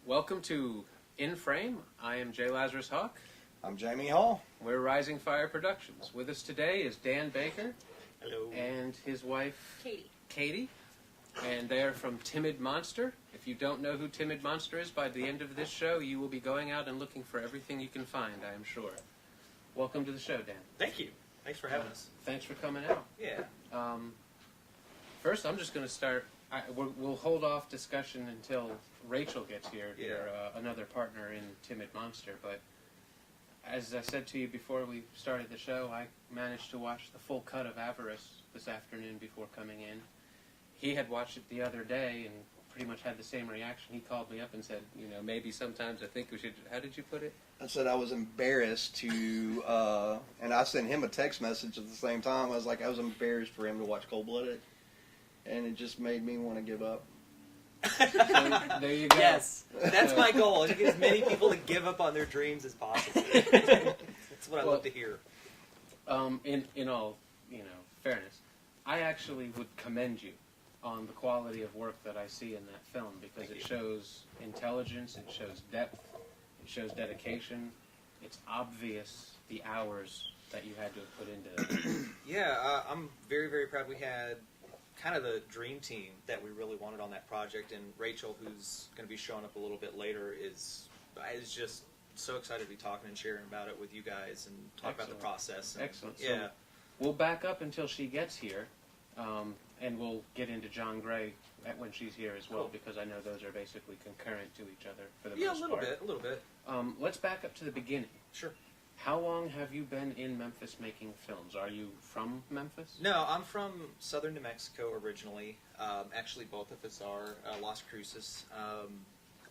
Welcome to In Frame. I am Jay Lazarus Hawk. I'm Jamie Hall. We're Rising Fire Productions. With us today is Dan Baker. Hello. And his wife, Katie. And they are from Timid Monster. If you don't know who Timid Monster is, by the end of this show, you will be going out and looking for everything you can find, I am sure. Welcome to the show, Dan. Thank you. Thanks for having us. Thanks for coming out. Yeah. First, I'm just going to start. We'll hold off discussion until Rachel gets here, another partner in Timid Monster. But as I said to you before we started the show, I managed to watch the full cut of Avarice this afternoon before coming in. He had watched it the other day and pretty much had the same reaction. He called me up and said, maybe sometimes I think we should... How did you put it? I said I was embarrassed to, and I sent him a text message at the same time. I was like, I was embarrassed for him to watch Cold Blooded, and it just made me want to give up. So, there you go. Yes, that's my goal, is to get as many people to give up on their dreams as possible. That's what I love to hear. In all, fairness, I actually would commend you on the quality of work that I see in that film, because it shows intelligence, it shows depth, it shows dedication. It's obvious the hours that you had to have put into it. Yeah, I'm very, very proud we had kind of the dream team that we really wanted on that project, and Rachel, who's going to be showing up a little bit later, is just so excited to be talking and sharing about it with you guys and talk about the process. And, Excellent. Yeah. So we'll back up until she gets here, and we'll get into John Gray when she's here as well, because I know those are basically concurrent to each other for the most part. A little bit. Let's back up to the beginning. Sure. How long have you been in Memphis making films? Are you from Memphis? No, I'm from southern New Mexico originally. Actually, both of us are Las Cruces.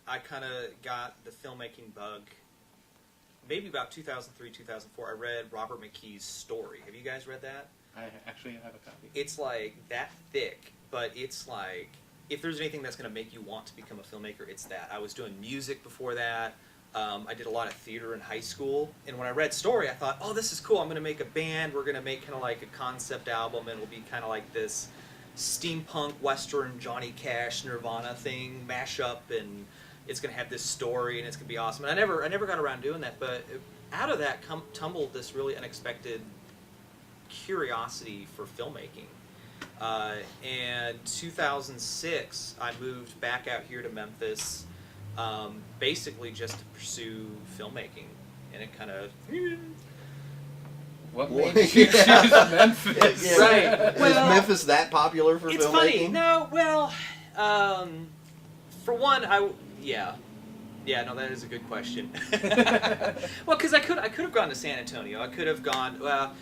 I kind of got the filmmaking bug maybe about 2003, 2004. I read Robert McKee's Story. Have you guys read that? I actually have a copy. It's like that thick, but it's like, if there's anything that's going to make you want to become a filmmaker, it's that. I was doing music before that. I did a lot of theater in high school, and when I read Story, I thought, oh, this is cool. I'm going to make a band. We're going to make kind of like a concept album, and it'll be kind of like this steampunk western Johnny Cash Nirvana thing mashup, and it's going to have this story, and it's going to be awesome. And I never got around doing that, but out of that tumbled this really unexpected curiosity for filmmaking. And 2006, I moved back out here to Memphis, basically just to pursue filmmaking, and it kind of... What made you choose Memphis? Yeah. Right. Is Memphis that popular for it's filmmaking? funny. No, well, for one, no, that is a good question. Well, because I could have gone to San Antonio. I could have gone. Well,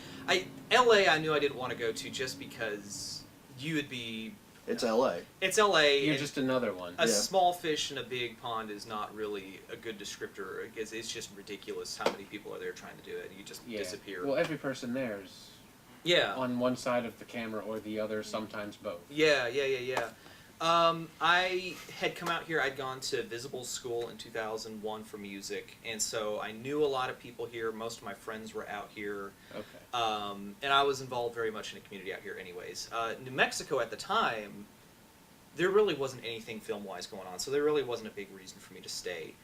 L.A. I knew I didn't want to go to just because you would be. It's L.A. It's L.A. You're just another one. A small fish in a big pond is not really a good descriptor, because it's just ridiculous how many people are there trying to do it. You just disappear. Well, every person there is on one side of the camera or the other, sometimes both. Yeah. I had come out here. I'd gone to Visible School in 2001 for music, and so I knew a lot of people here. Most of my friends were out here. Okay. And I was involved very much in the community out here anyways. New Mexico at the time, there really wasn't anything film-wise going on, so there really wasn't a big reason for me to stay.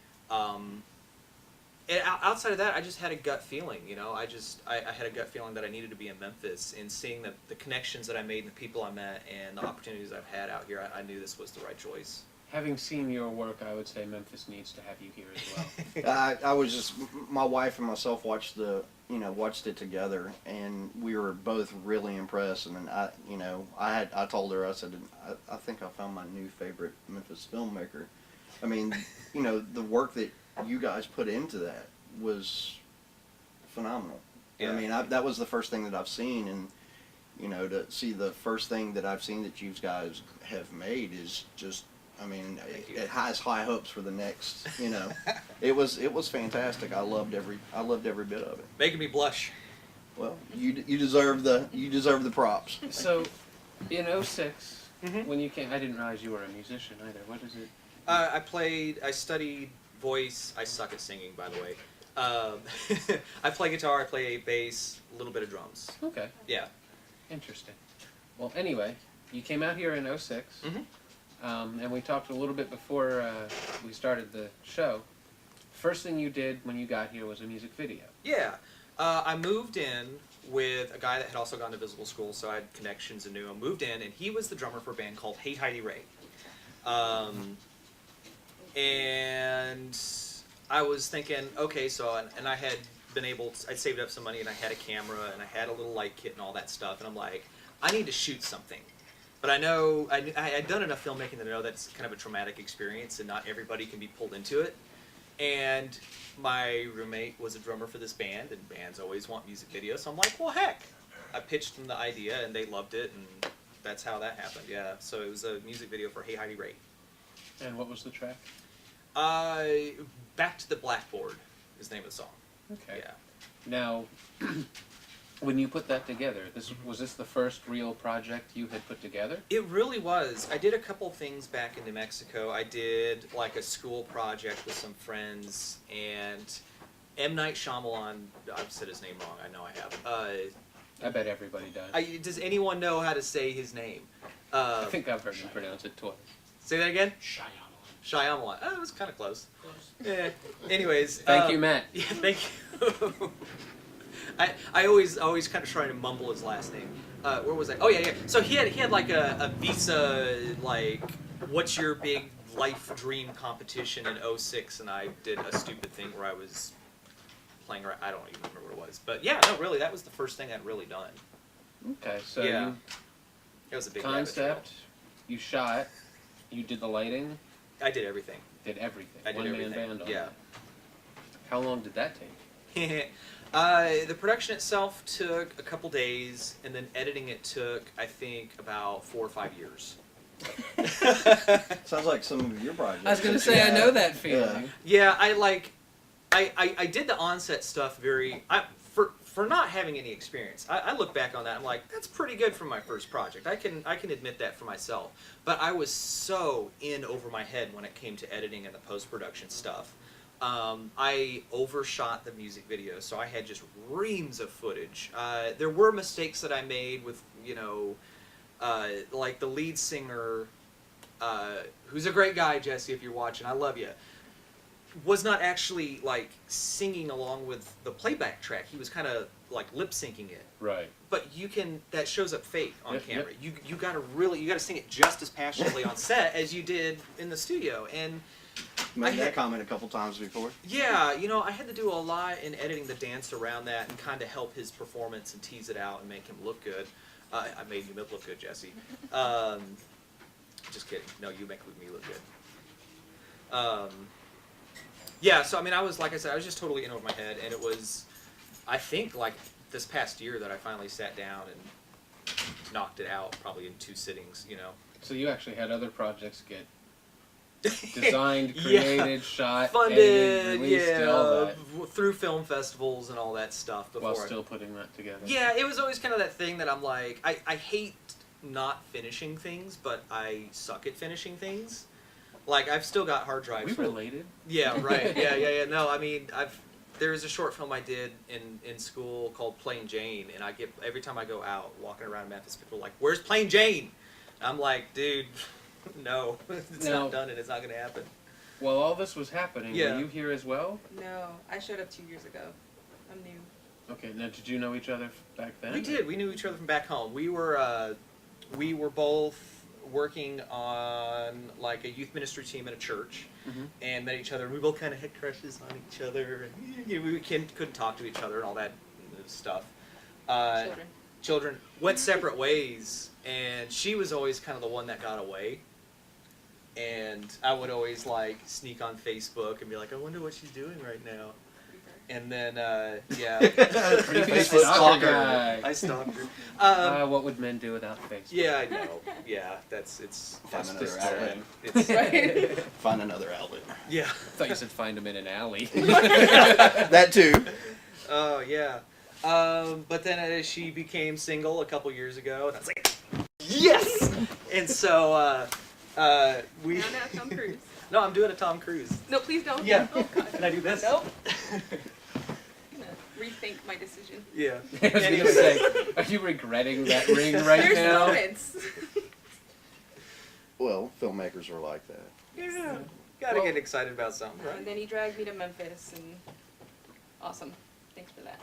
And outside of that, I just had a gut feeling, I had a gut feeling that I needed to be in Memphis, and seeing the connections that I made and the people I met and the opportunities I've had out here, I knew this was the right choice. Having seen your work, I would say Memphis needs to have you here as well. I was just, my wife and myself watched it together, and we were both really impressed. And I told her, I said, I think I found my new favorite Memphis filmmaker. I mean, the work that you guys put into that was phenomenal. Yeah. I mean, that was the first thing that I've seen, and to see the first thing that I've seen that you guys have made is just, I mean, it has high hopes for the next. It was fantastic. I loved every bit of it. Making me blush. Well, you deserve the props. So, in 06, when you came, I didn't realize you were a musician either. What is it? I studied voice. I suck at singing, by the way. I play guitar, I play bass, a little bit of drums. Okay. Yeah. Interesting. Well, anyway, you came out here in 06. And we talked a little bit before we started the show. First thing you did when you got here was a music video. Yeah. I moved in with a guy that had also gone to Visible School, so I had connections and knew him. Moved in, and he was the drummer for a band called Hey Heidi Ray. And I was thinking, okay, so, and I had been able to, I'd saved up some money, and I had a camera, and I had a little light kit and all that stuff, and I'm like, I need to shoot something. But I know, I had done enough filmmaking to know that's kind of a traumatic experience, and not everybody can be pulled into it. And my roommate was a drummer for this band, and bands always want music videos, so I'm like, well, heck. I pitched them the idea, and they loved it, and that's how that happened, yeah. So it was a music video for Hey Heidi Ray. And what was the track? Back to the Blackboard is the name of the song. Okay. Yeah. Now, when you put that together, was this the first real project you had put together? It really was. I did a couple things back in New Mexico. I did like a school project with some friends, and M. Night Shyamalan, I've said his name wrong, I know I have. I bet everybody does. Does anyone know how to say his name? I think I've heard him pronounce it twice. Say that again? Shyamalan. Oh, it was kind of close. Yeah. Anyways. Thank you, Matt. Yeah, thank you. I always kind of try to mumble his last name. Where was I? Oh yeah. So he had like a visa, like, what's your big life dream competition in 2006, and I did a stupid thing where I was playing around. I don't even remember what it was, but yeah, no, really, that was the first thing I'd really done. Okay, so Yeah. you It was a big rabbit trail. concept, you shot, you did the lighting, I did everything. did everything. I did One-man everything. band on Yeah. that. How long did that take? The production itself took a couple days, and then editing it took, I think, about 4 or 5 years. Sounds like some of your projects. I was going to say, I know that feeling. Yeah, I did the onset stuff for not having any experience. I look back on that, I'm like, that's pretty good for my first project. I can admit that for myself. But I was so in over my head when it came to editing and the post-production stuff. I overshot the music video, so I had just reams of footage. There were mistakes that I made with, like the lead singer, who's a great guy, Jesse, if you're watching, I love you, was not actually like singing along with the playback track. He was kind of like lip syncing it. Right. But that shows up fake on Yep, camera. You gotta sing it just as passionately on set as you did in the studio. And Made that comment a couple times before. yeah, I had to do a lot in editing the dance around that and kind of help his performance and tease it out and make him look good. I made you look good, Jesse. Just kidding. No, you make me look good. Yeah, so I mean, I was just totally in over my head, and it was, I think, like this past year that I finally sat down and knocked it out, probably in 2 sittings. So you actually had other projects get designed, Yeah. created, shot, Funded, edited, released, all that, through film festivals and all that stuff. Before while still putting that together. Yeah, it was always kind of that thing that I'm like, I hate not finishing things, but I suck at finishing things. Like, I've still got hard drives. We related. Yeah, right. Yeah. No, I mean, there's a short film I did in school called Plain Jane, and every time I go out walking around Memphis, people are like, "Where's Plain Jane?" I'm like, dude, no, it's not done, and it's not gonna happen. While all this was happening, Yeah. were you here as well? No, I showed up 2 years ago. I'm new. Okay, now did you know each other back then? We did. We knew each other from back home. We were both working on like a youth ministry team at a church, and met each other. And we both kind of had crushes on each other, and we couldn't talk to each other and all that stuff. Children went separate ways, and she was always kind of the one that got away. And I would always like sneak on Facebook and be like, I wonder what she's doing right now. And then, yeah. Facebook stalker guy. I stalked her. What would men do without Facebook? Yeah, I know. Yeah, it's Find another just outlet. it's Find another outlet. yeah. I thought you said find them in an alley. That too. Oh yeah. But then she became single a couple years ago, and I was like, yes. And so we. Now Tom Cruise. No, I'm doing a Tom Cruise. No, please don't. Yeah. Oh, God. Can I do this? Nope. I'm gonna rethink my decision. Yeah. I was going to say, are you regretting that ring right There's now? moments. Well, filmmakers are like that. Yeah. Gotta Well- get excited about something, And right? then he dragged me to Memphis, and awesome. Thanks for that.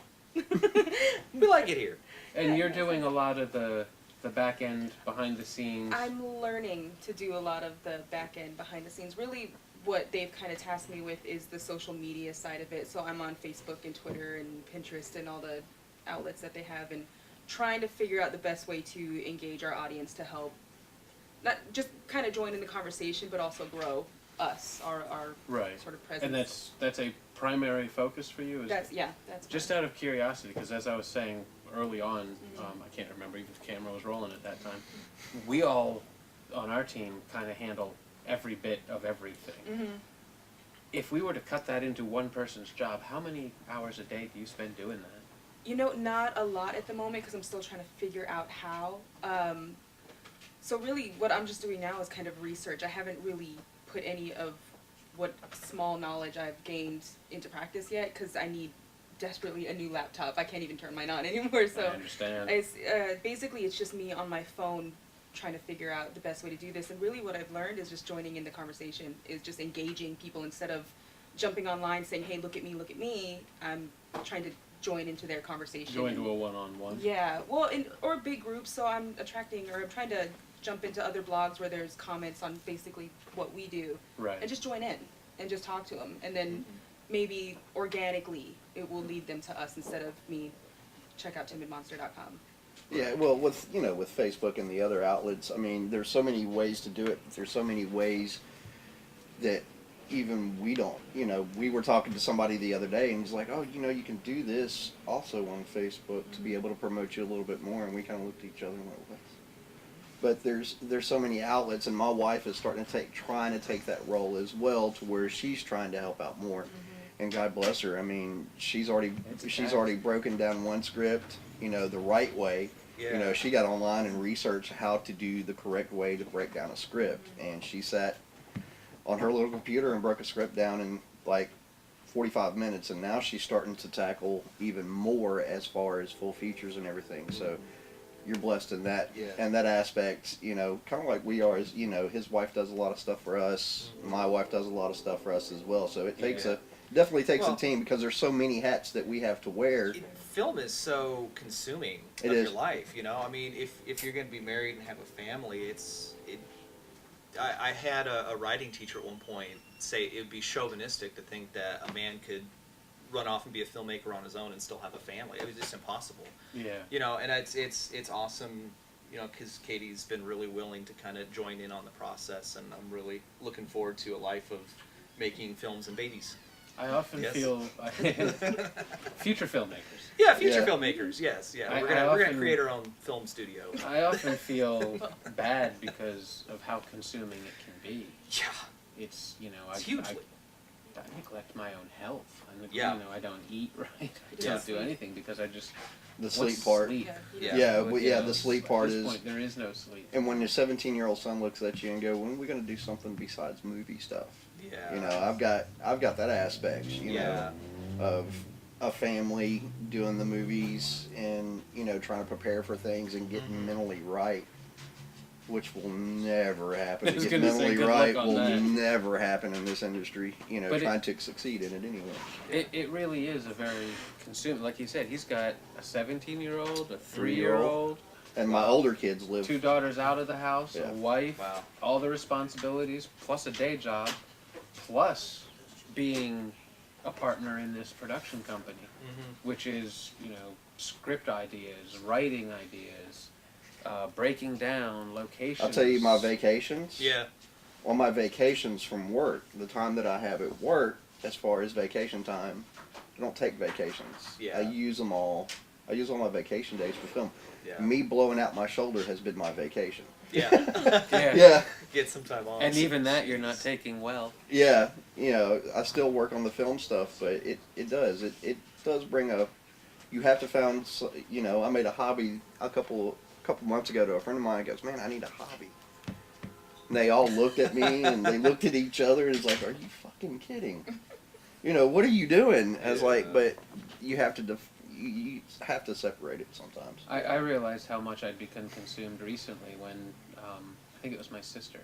We like it here. And Yeah, you're that's doing nice. a lot of the back end, behind the scenes. I'm learning to do a lot of the back end, behind the scenes. Really, what they've kind of tasked me with is the social media side of it. So I'm on Facebook and Twitter and Pinterest and all the outlets that they have, and trying to figure out the best way to engage our audience to help, not just kind of join in the conversation, but also grow us, our Right. sort of presence. And that's a primary focus for you? That's Just out of curiosity, because as I was saying early on, Mhm. I can't remember even if the camera was rolling at that time, we all on our team kind of handle every bit of everything. Mm-hmm. If we were to cut that into one person's job, how many hours a day do you spend doing that? You know, not a lot at the moment because I'm still trying to figure out how. So really, what I'm just doing now is kind of research. I haven't really put any of what small knowledge I've gained into practice yet because I need desperately a new laptop. I can't even turn mine on anymore. I So understand. it's basically it's just me on my phone trying to figure out the best way to do this. And really, what I've learned is just joining in the conversation, is just engaging people instead of jumping online saying, "Hey, look at me, look at me." I'm trying to join into their conversation. Go into a one-on-one? Yeah, well, or big groups, so I'm I'm trying to jump into other blogs where there's comments on basically what we do, Right. and just join in, and just talk to them, and then maybe organically it will lead them to us instead of me, check out timidmonster.com. Yeah, well, with with Facebook and the other outlets, I mean, there's so many ways to do it. There's so many ways that even we don't. We were talking to somebody the other day, and he's like, "Oh, you can do this also on Facebook to be able to promote you a little bit more." And we kind of looked at each other and went, "What?" But there's so many outlets, and my wife is trying to take that role as well, to where she's trying to help out more. And God bless her. I mean, she's already broken down one script, the right way. Yeah. She got online and researched how to do the correct way to break down a script, and she sat on her little computer and broke a script down in like 45 minutes, and now she's starting to tackle even more as far as full features and everything. So you're blessed in that and that aspect, kind of like we are. As his wife does a lot of stuff for us. My wife does a lot of stuff for us as well. So it takes definitely takes a team, because there's so many hats that we have to wear. Film is so consuming It of is. your life, I mean, if you're going to be married and have a family, I had a writing teacher at one point say it would be chauvinistic to think that a man could run off and be a filmmaker on his own and still have a family. It was just impossible. Yeah. And it's awesome, because Katie's been really willing to kind of join in on the process, and I'm really looking forward to a life of making films and babies. I often Yes. feel future filmmakers. Yeah, future Yeah. filmmakers. Yes, yeah. I We're gonna often- create our own film studio. I often feel bad because of how consuming it can be. Yeah, It's it's hugely. I neglect my own health. Yeah. I don't eat right. I Yeah. don't do anything because I just The what's sleep part. Sleep? Yeah. Yeah, the sleep part At this is. point, there is no sleep. And when your 17-year-old son looks at you and go, "When are we going to do something besides movie stuff?" Yeah. I've got that aspect, Yeah. of a family doing the movies and trying to prepare for things and getting mentally right, which will never happen. I was To get gonna say, mentally good luck right on will that. never happen in this industry. But Trying to succeed in it anyway. It really is a very consuming. Like you said, he's got a 17-year-old, a 3-year-old. 3-year-old, And my older kids live. 2 daughters out of the house, Yeah. a wife, Wow. all the responsibilities, plus a day job, plus being a partner in this production company, which is, script ideas, writing ideas, breaking down locations. I'll tell you my vacations. Yeah. On my vacations from work, the time that I have at work, as far as vacation time, I don't take vacations. Yeah. I use them all. I use all my vacation days for film. Yeah. Me blowing out my shoulder has been my vacation. Yeah. Yeah. Yeah, Get some time off. And even that you're not taking well. yeah. I still work on the film stuff, but it does bring a. You have to find. I made a hobby a couple months ago to a friend of mine. Goes, "Man, I need a hobby." And they all looked at me and they looked at each other and it's like, "Are you fucking kidding? What are you doing?" I was like, "But you have to you have to separate it sometimes." I realized how much I'd become consumed recently when I think it was my sister.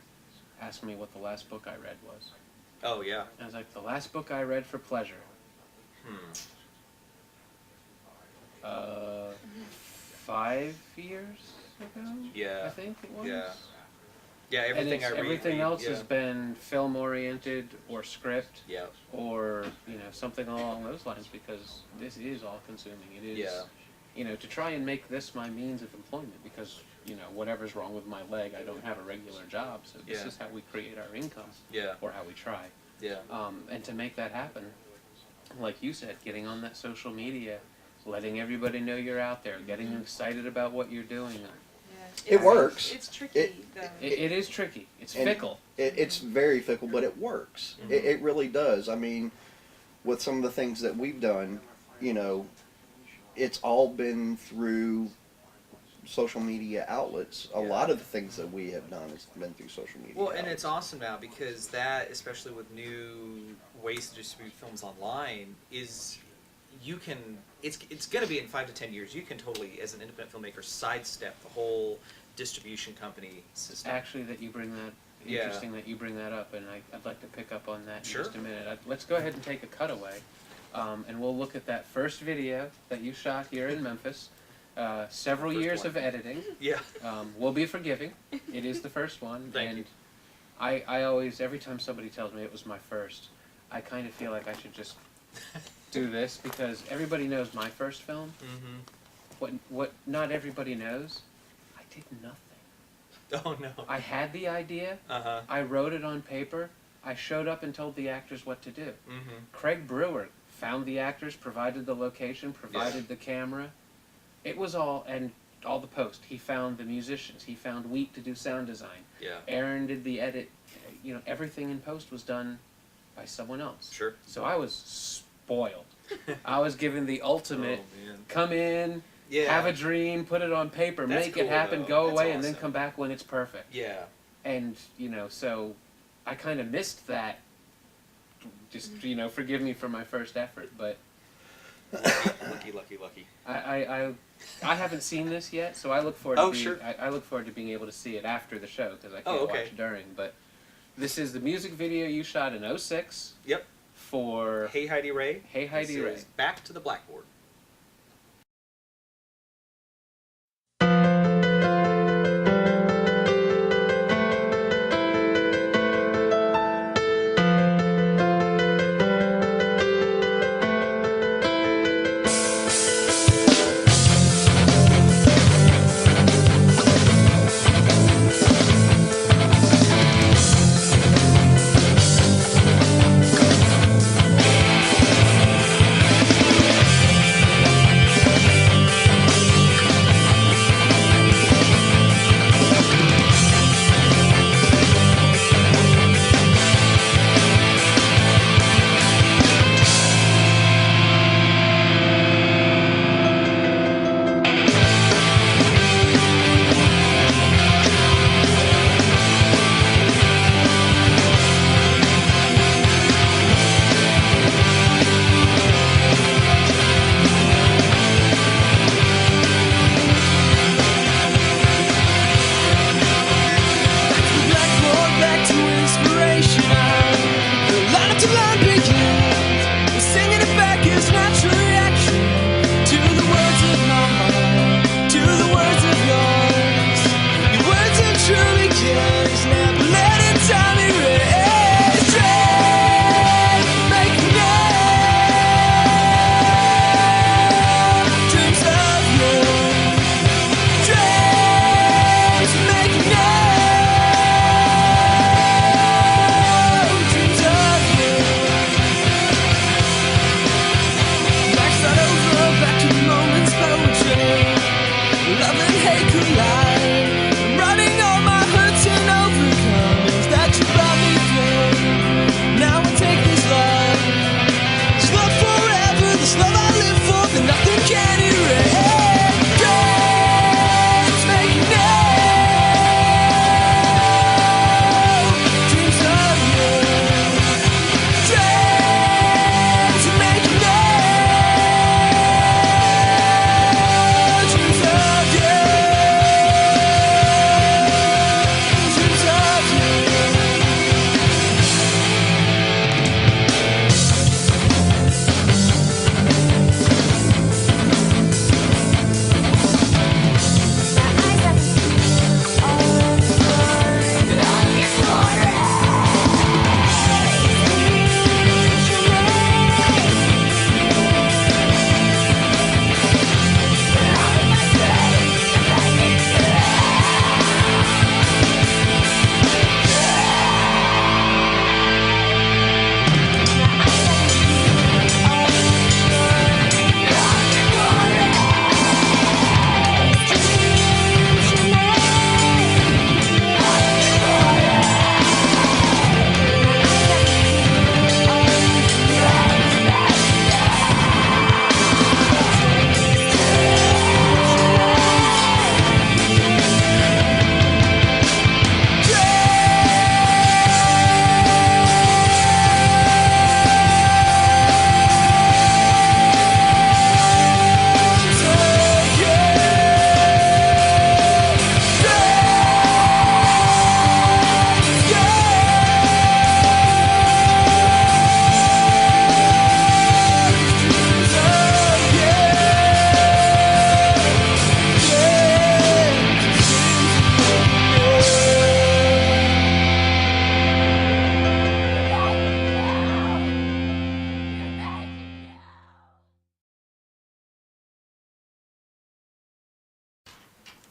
asked me what the last book I read was. Oh yeah. And I was like, the last book I read for pleasure. 5 years ago. Yeah. I think it was. Yeah. Yeah. Everything I read. Everything else yeah. has been film oriented or script. Yeah. Or something along those lines, because this is all consuming. It is. Yeah. To try and make this my means of employment, because whatever's wrong with my leg, I don't have a regular job, so this is how we create our income. Yeah. Or how we try. Yeah. And to make that happen, like you said, getting on that social media, letting everybody know you're out there, getting excited about what you're doing. It works. It's tricky. It is tricky. It's And fickle. It's very fickle, but it works. Mm-hmm. It really does. I mean, with some of the things that we've done, it's all been through social media outlets. A lot of the things that we have done has been through social media outlets. And it's awesome now, because that, especially with new ways to distribute films online, is you can. It's going to be in 5 to 10 years. You can totally, as an independent filmmaker, sidestep the whole distribution company system. Actually, that you bring that. Interesting that you bring that up, and I'd like to pick up on that in just a minute. Let's go ahead and take a cutaway, and we'll look at that first video that you shot here in Memphis. Several years of editing. Yeah. We'll be forgiving. It is the first one. Thank you. I always, every time somebody tells me it was my first, I kind of feel like I should just do this, because everybody knows my first film. Mm-hmm. What not everybody knows, I did nothing. Oh no. I had the idea. Uh-huh. I wrote it on paper. I showed up and told the actors what to do. Mm-hmm. Craig Brewer found the actors, provided the location, provided the camera. It was all, and all the post. He found the musicians. He found Wheat to do sound design. Yeah. Aaron did the edit. Everything in post was done by someone else. Sure. So I was spoiled. I was given the ultimate, come in, have a dream, put it on paper, That's make it cool, happen, though. go That's away, and then awesome. come back when it's perfect. Yeah. And, so I kind of missed that. Just, forgive me for my first effort, but Lucky. I haven't seen this yet, so I look forward to I look forward to being able to see it after the show, because I can't watch during. But this is the music video you shot in 2006. Yep. For Hey Heidi Ray. Hey Heidi Ray. Back to the Blackboard.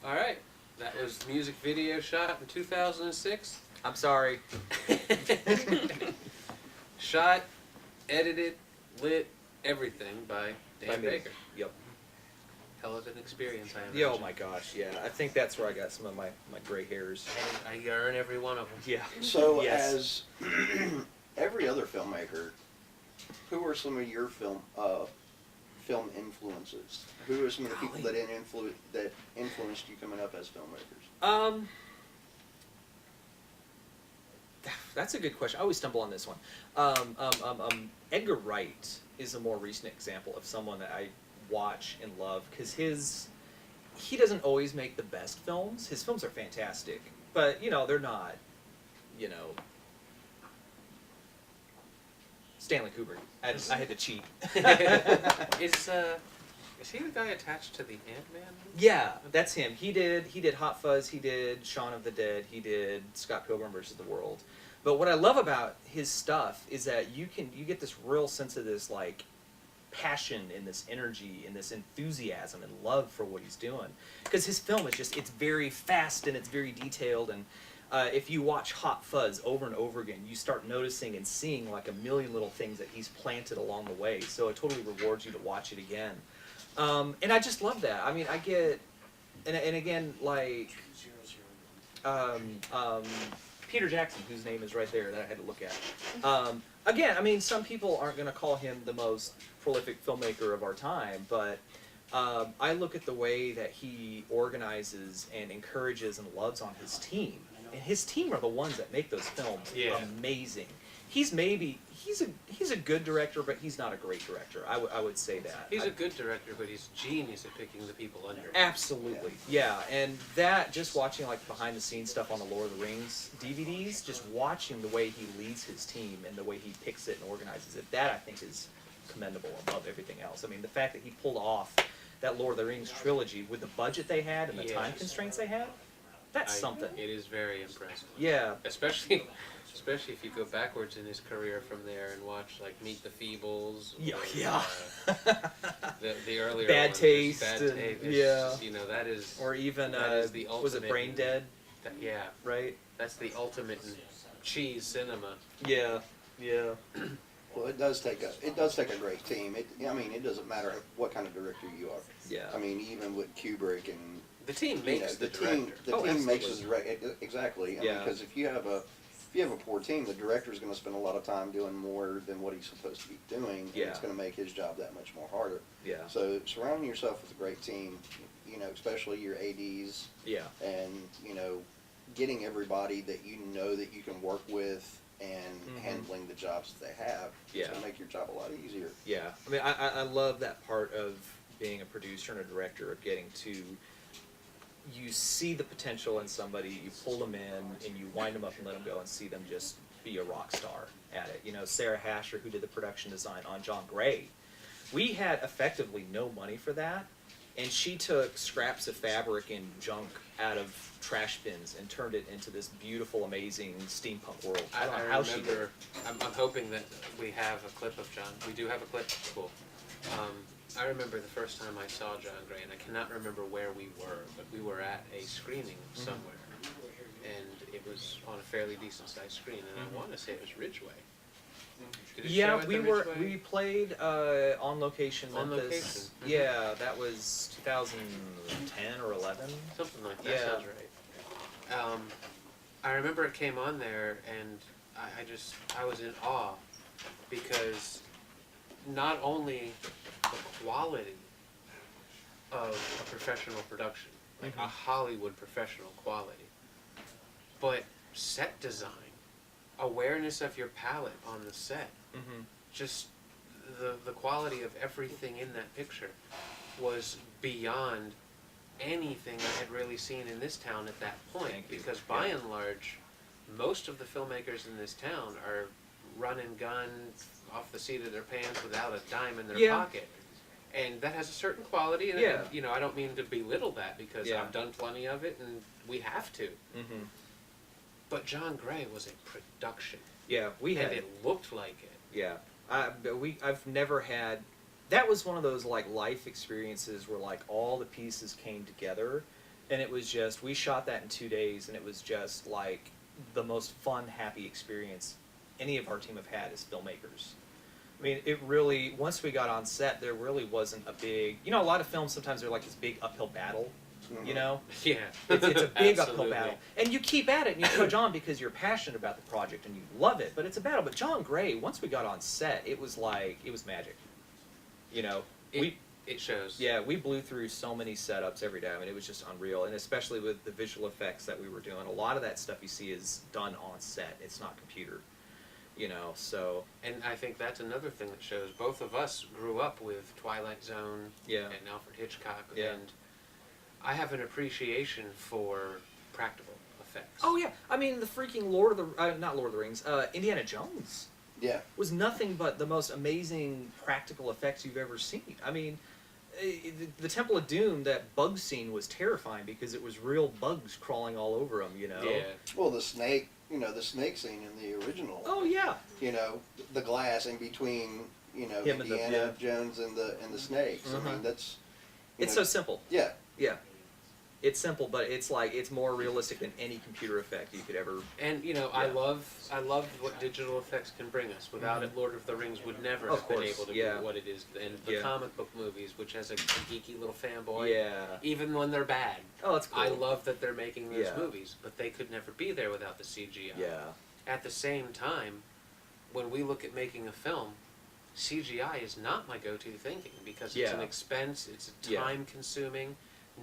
All right. That was music video shot in 2006. I'm sorry. Shot, edited, lit, everything by Dan Baker. Yep. Hell of an experience, I imagine. Yeah, oh my gosh, yeah. I think that's where I got some of my gray hairs. I earn every one of them. Yeah. So, Yes. as every other filmmaker, who are some of your film influences? Who are some of the people that influenced you coming up as filmmakers? That's a good question. I always stumble on this one. Edgar Wright is a more recent example of someone that I watch and love because he doesn't always make the best films. His films are fantastic, but they're not, Stanley Kubrick. I had to cheat. Is he the guy attached to the Ant-Man? Yeah, that's him. He did Hot Fuzz, he did Shaun of the Dead, he did Scott Pilgrim vs. the World. But what I love about his stuff is that you get this real sense of this like passion and this energy and this enthusiasm and love for what he's doing. Because his film is it's very fast and it's very detailed, and if you watch Hot Fuzz over and over again, you start noticing and seeing like a million little things that he's planted along the way. So it totally rewards you to watch it again. And I just love that. I mean, I get, and again, like, Peter Jackson, whose name is right there that I had to look at. Again, I mean, some people aren't going to call him the most prolific filmmaker of our time, but I look at the way that he organizes and encourages and loves on his team. And his team are the ones that make those films amazing. He's a good director, but he's not a great director. I would say that. He's a good director, but he's genius at picking the people under him. Absolutely, yeah. And that, just watching like behind the scenes stuff on the Lord of the Rings DVDs, just watching the way he leads his team and the way he picks it and organizes it, that I think is commendable above everything else. I mean, the fact that he pulled off that Lord of the Rings trilogy with the budget they had and the time constraints they had, that's something. It is very impressive. Yeah. Especially if you go backwards in his career from there and watch like Meet the Feebles. Or, the earlier Bad ones, Taste. Bad Taste. Yeah. That is. Or even that is the ultimate. was it Brain Dead? Yeah. Right. That's the ultimate in cheese cinema. Yeah. Yeah. Well, it does take a great team. It doesn't matter what kind of director you are. Yeah. I mean, even with Kubrick and the team makes the team. director. The team makes the director. Exactly. Because if you have a poor team, the director's going to spend a lot of time doing more than what he's supposed to be doing, and it's going to make his job that much more harder. Yeah. So surrounding yourself with a great team, especially your ADs. Yeah. And getting everybody that that you can work with and handling the jobs that they have. It's going to make your job a lot easier. Yeah. I mean, I love that part of being a producer and a director, of getting to, you see the potential in somebody, you pull them in, and you wind them up and let them go and see them just be a rock star at it. Sarah Hasher, who did the production design on John Gray, we had effectively no money for that, and she took scraps of fabric and junk out of trash bins and turned it into this beautiful, amazing steampunk world. I don't know how she did it. I'm hoping that we have a clip of John. We do have a clip. Cool. I remember the first time I saw John Gray, and I cannot remember where we were, but we were at a screening somewhere, and it was on a fairly decent-sized screen, and I want to say it was Ridgeway. Did it show at the Ridgeway? We played on location Memphis. On location. Yeah, that was 2010 or 11. Something like that. Sounds right. I remember it came on there, and I was in awe, because not only the quality of a professional production, like a Hollywood professional quality, but set design, awareness of your palette on the set, just the quality of everything in that picture was beyond anything I had really seen in this town at that point, because by and large, most of the filmmakers in this town are run and gun off the seat of their pants without a dime in their pocket. And that has a certain quality, and I don't mean to belittle that, because I've done plenty of it, and we have to. But John Gray was a production. Yeah, and it looked like it. Yeah, I've never had. That was one of those like life experiences where like all the pieces came together And it was just, we shot that in 2 days, and it was just like the most fun, happy experience any of our team have had as filmmakers. I mean, it really, once we got on set, there really wasn't a big, a lot of films sometimes they're like this big uphill battle, Yeah. It's a big uphill Absolutely. battle. And you keep at it and you trudge on because you're passionate about the project and you love it, but it's a battle. But John Gray, once we got on set, it was magic. It shows. Yeah, we blew through so many setups every day. I mean, it was just unreal. And especially with the visual effects that we were doing, a lot of that stuff you see is done on set. It's not computer. So. And I think that's another thing that shows. Both of us grew up with Twilight Zone Yeah. and Alfred Hitchcock, Yeah. and I have an appreciation for practical effects. Oh yeah, I mean the freaking not Lord of the Rings, Indiana Jones Yeah. was nothing but the most amazing practical effects you've ever seen. I mean, the Temple of Doom, that bug scene was terrifying because it was real bugs crawling all over them. Yeah. Well, the snake scene in the original. Oh yeah. The glass in between, Him and the- Indiana yeah. Jones and the snakes. I mean, that's. It's so simple. Yeah. Yeah. It's simple, but it's more realistic than any computer effect you could ever. And I love what digital effects can bring us. Without it, Lord of the Rings would never Of have been course, able to yeah. be what it is. And the Yeah. comic book movies, which as a geeky little fanboy, Yeah. even when they're bad, Oh, that's cool. I love that they're making those Yeah. movies. But they could never be there without the CGI. Yeah. At the same time, when we look at making a film, CGI is not my go-to thinking because it's Yeah. an expense, it's Yeah. time-consuming.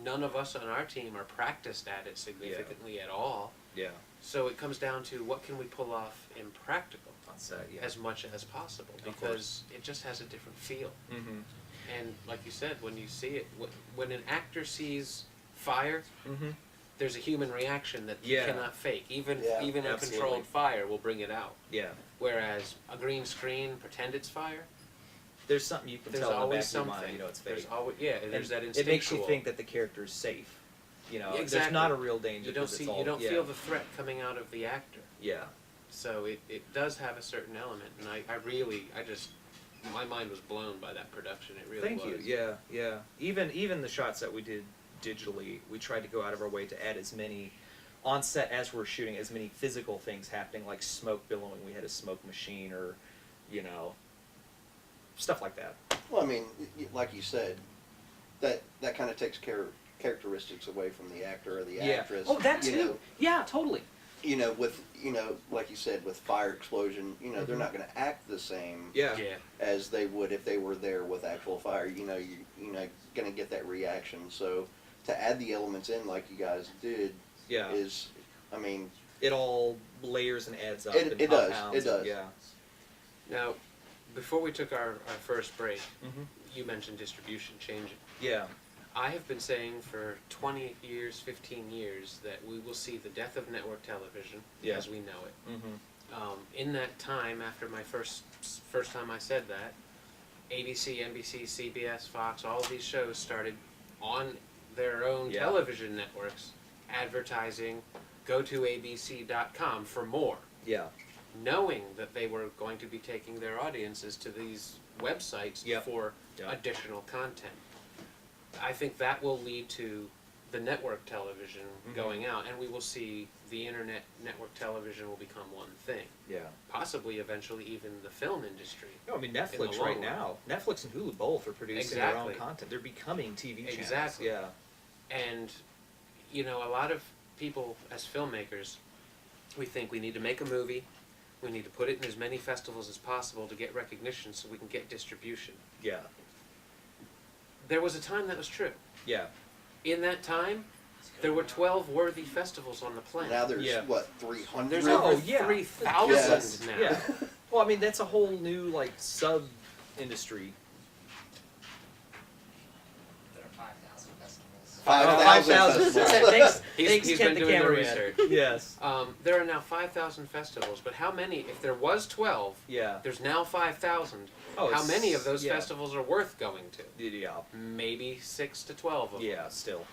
None of us on our team are practiced at it significantly at all. Yeah. So it comes down to what can we pull off in practical On set. Yeah. as much as possible Of because it just has a different feel. Mm-hmm. And like you said, when you see it, when an actor sees fire, Mm-hmm. there's a human reaction that Yeah. you cannot fake. Even Yeah, a absolutely. controlled fire will bring it out. Yeah. Whereas a green screen, pretend it's fire, There's something you can there's tell in the always back of your something. mind, it's fake. There's always there's that It instinctual. makes you think that the character is safe. There's Exactly. not a real danger. You don't 'cause see, it's all, you don't yeah. feel the threat coming out of the actor. Yeah. So it does have a certain element, and my mind was blown by that production. It really Thank was. you. Yeah, yeah. Even the shots that we did digitally, we tried to go out of our way to add as many on set as we're shooting, as many physical things happening, like smoke billowing. We had a smoke machine, or stuff like that. Well, I mean, like you said, that kind of takes characteristics away from the actor or the actress. Oh, that you too. know. Yeah, totally. With like you said, with fire explosion, they're Mhm. not going to act the same Yeah. Yeah. as they would if they were there with actual fire. You're going to get that reaction. So to add the elements in like you guys did Yeah. is, I mean, It all layers and adds up. It and does, compounds it does. and- yeah. Now, before we took our first break, Mm-hmm. you mentioned distribution changing. Yeah. I have been saying for 20 years, 15 years, that we will see the death of network television Yeah. as we know it. Mm-hmm. In that time, after my first time I said that, ABC, NBC, CBS, Fox, all of these shows started on their own Yeah. television networks advertising, go to abc.com for more, Yeah. knowing that they were going to be taking their audiences to these websites Yep. for Yep. additional content. I think that will lead to the network television Mhm. going out, and we will see the internet network television will become one thing. Yeah. Possibly eventually even the film industry. No, I mean In Netflix the right long now. Netflix and Hulu both are producing their own Exactly. content. They're becoming TV channels. Exactly. Yeah. And, a lot of people as filmmakers, we think we need to make a movie, we need to put it in as many festivals as possible to get recognition so we can get distribution. Yeah. There was a time that was true. Yeah. In that time, there were 12 worthy festivals on the planet. now there's, Yeah. 300? There's Oh, over yeah. 3,000 Yes. now. Yeah. Well, I mean that's a whole new sub industry. There are 5,000 festivals. 5,000 festivals. Thanks, He's Kent been the doing the cameraman. research. Yes. There are now 5,000 festivals, but how many, if there was 12, Yeah. there's now 5,000, Oh, how it's- many of those yeah. festivals are worth going to? Yeah. Maybe 6 to 12 of them. Yeah. Still.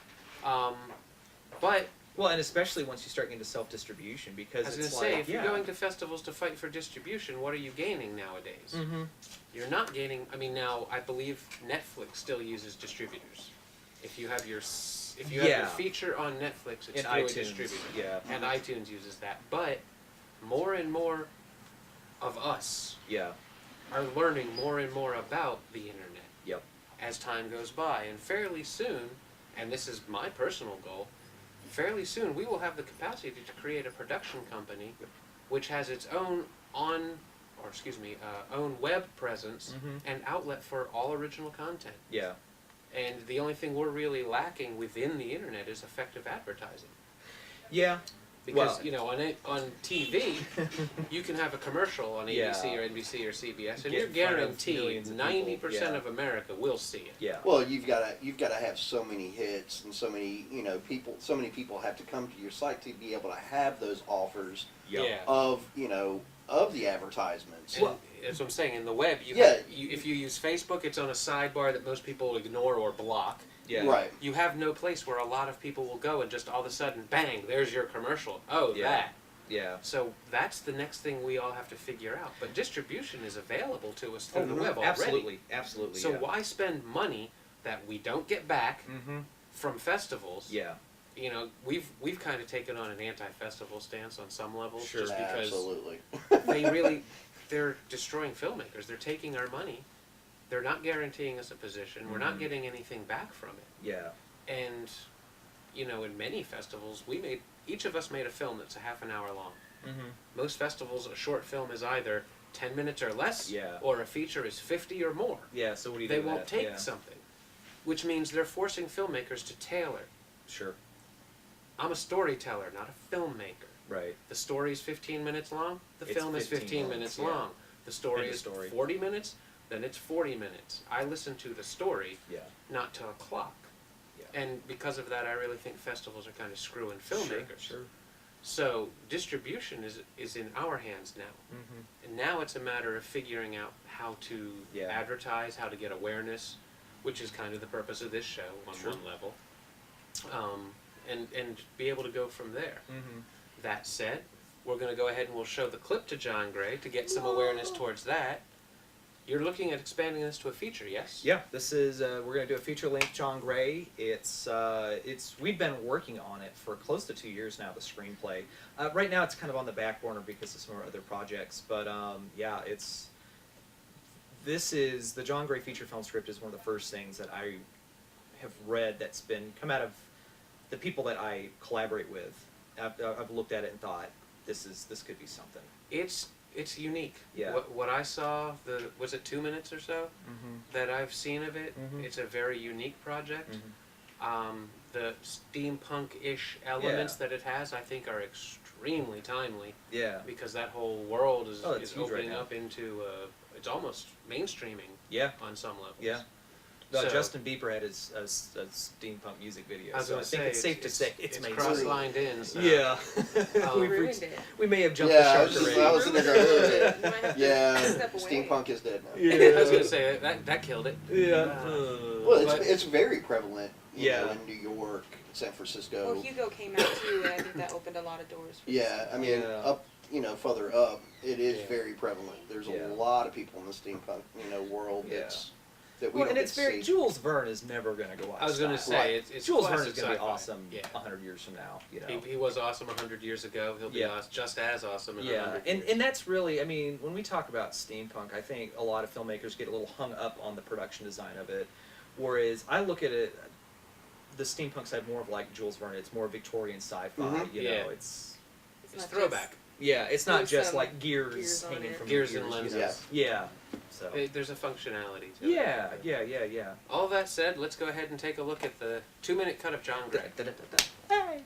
But Well, and especially once you start into self-distribution, because I was going it's to say, like, if yeah. you're going to festivals to fight for distribution, what are you gaining nowadays? Mm-hmm. You're not gaining. I mean, now I believe Netflix still uses distributors. If you have your feature on Netflix, it's In through a iTunes, distributor. yeah. And iTunes uses that. But more and more of us Yeah. are learning more and more about the internet Yep. as time goes by. And fairly soon, and this is my personal goal, fairly soon we will have the capacity to create a production company which has its own own web presence and outlet for all original content. Yeah. And the only thing we're really lacking within the internet is effective advertising. Yeah. Because, on TV, you can have a commercial on ABC Yeah. or NBC or CBS, and Get you're in front of guaranteed millions of 90% people, yeah. of America will see it. Yeah. Well, you've got to have so many hits and so many people. So many people have to come to your site to be able to have those offers Yep. Yeah. of the advertisements. And that's what I'm saying. In the web, if you use Facebook, it's on a sidebar that most people ignore or block. Yeah. Right. You have no place where a lot of people will go and just all of a sudden, bang, there's your commercial. Oh, Yeah. that. Yeah. So that's the next thing we all have to figure out. But distribution is available to us through the no, web already. Absolutely. Absolutely. So yeah. why spend money that we don't get back from festivals? Yeah. We've kind of taken on an anti-festival stance on some levels, Sure. just because Absolutely. they're destroying filmmakers. They're taking our money. They're not guaranteeing us a position. We're not getting anything back from it. Yeah. And in many festivals, each of us made a film that's a half an hour long. Most festivals, a short film is either 10 minutes or less, Yeah. or a feature is 50 or more. Yeah. So what do you They do with won't that? take Yeah. something, which means they're forcing filmmakers to tailor. Sure. I'm a storyteller, not a filmmaker. Right. The story is 15 minutes long, the It's film is 15 minutes, minutes yeah. long. The story End of is story. 40 minutes, then it's 40 minutes. I listen to the story, Yeah. not to a clock. Yeah. And because of that, I really think festivals are kind of screwing filmmakers. Sure. So distribution is in our hands now. And now it's a matter of figuring out how to Yeah. advertise, how to get awareness, which is kind of the purpose of this show on Sure. one level. And be able to go from there. That said, we're going to go ahead and we'll show the clip to John Gray to get some awareness towards that. You're looking at expanding this to a feature, yes? Yeah, this is we're gonna do a feature length John Gray. It's we've been working on it for close to 2 years now. The screenplay. Right now it's kind of on the back burner because of some of our other projects. But yeah, this is the John Gray feature film script is one of the first things that I have read that's been come out of the people that I collaborate with. I've looked at it and thought this could be something. It's unique. Yeah. What I saw, was it 2 minutes or so that I've seen of it? It's a very unique project. The steampunk-ish elements that it has, I think, are extremely timely. Yeah. Because that whole world is it's huge right opening now. up into it's almost mainstreaming. Yeah. On some levels. Yeah. So- Justin Bieber had his steampunk music video, I was so I going to think say it's safe to say it's mainstream. cross-lined in. So. Yeah. We ruined it. We may have jumped Yeah, the I shark was, just, already. I was in there. You might have to Yeah, step away. steampunk is dead now. Yeah. I was going to say that killed it. Yeah. Well, But- it's very prevalent. You Yeah. know, in New York, San Francisco. Well, Hugo came out too, and I think that opened a lot of doors. For Yeah, I mean, Yeah. up, further up, it is Yeah. very prevalent. There's Yeah. a lot of people in the steampunk, world Yeah. that we Well, don't and get it's to very see. Jules Verne is never going to go out. I was going to of say, style. Right. it's Jules Verne classic is going to be sci-fi. awesome Yeah. 100 years from now. He was awesome 100 years ago. He'll be Yeah. just as awesome in Yeah, 100 and years. that's really, I mean, when we talk about steampunk, I think a lot of filmmakers get a little hung up on the production design of it, whereas I look at it, the steampunk side more of like Jules Verne. It's more Victorian sci-fi. Mhm. You Yeah. know, it's It's not throwback. yeah, it's not There's just some like gears gears on hanging it. from Gears the and gears, lenses. Yeah, so There's a functionality to it. yeah. All that said, let's go ahead and take a look at the 2-minute cut of John Gray. Hey.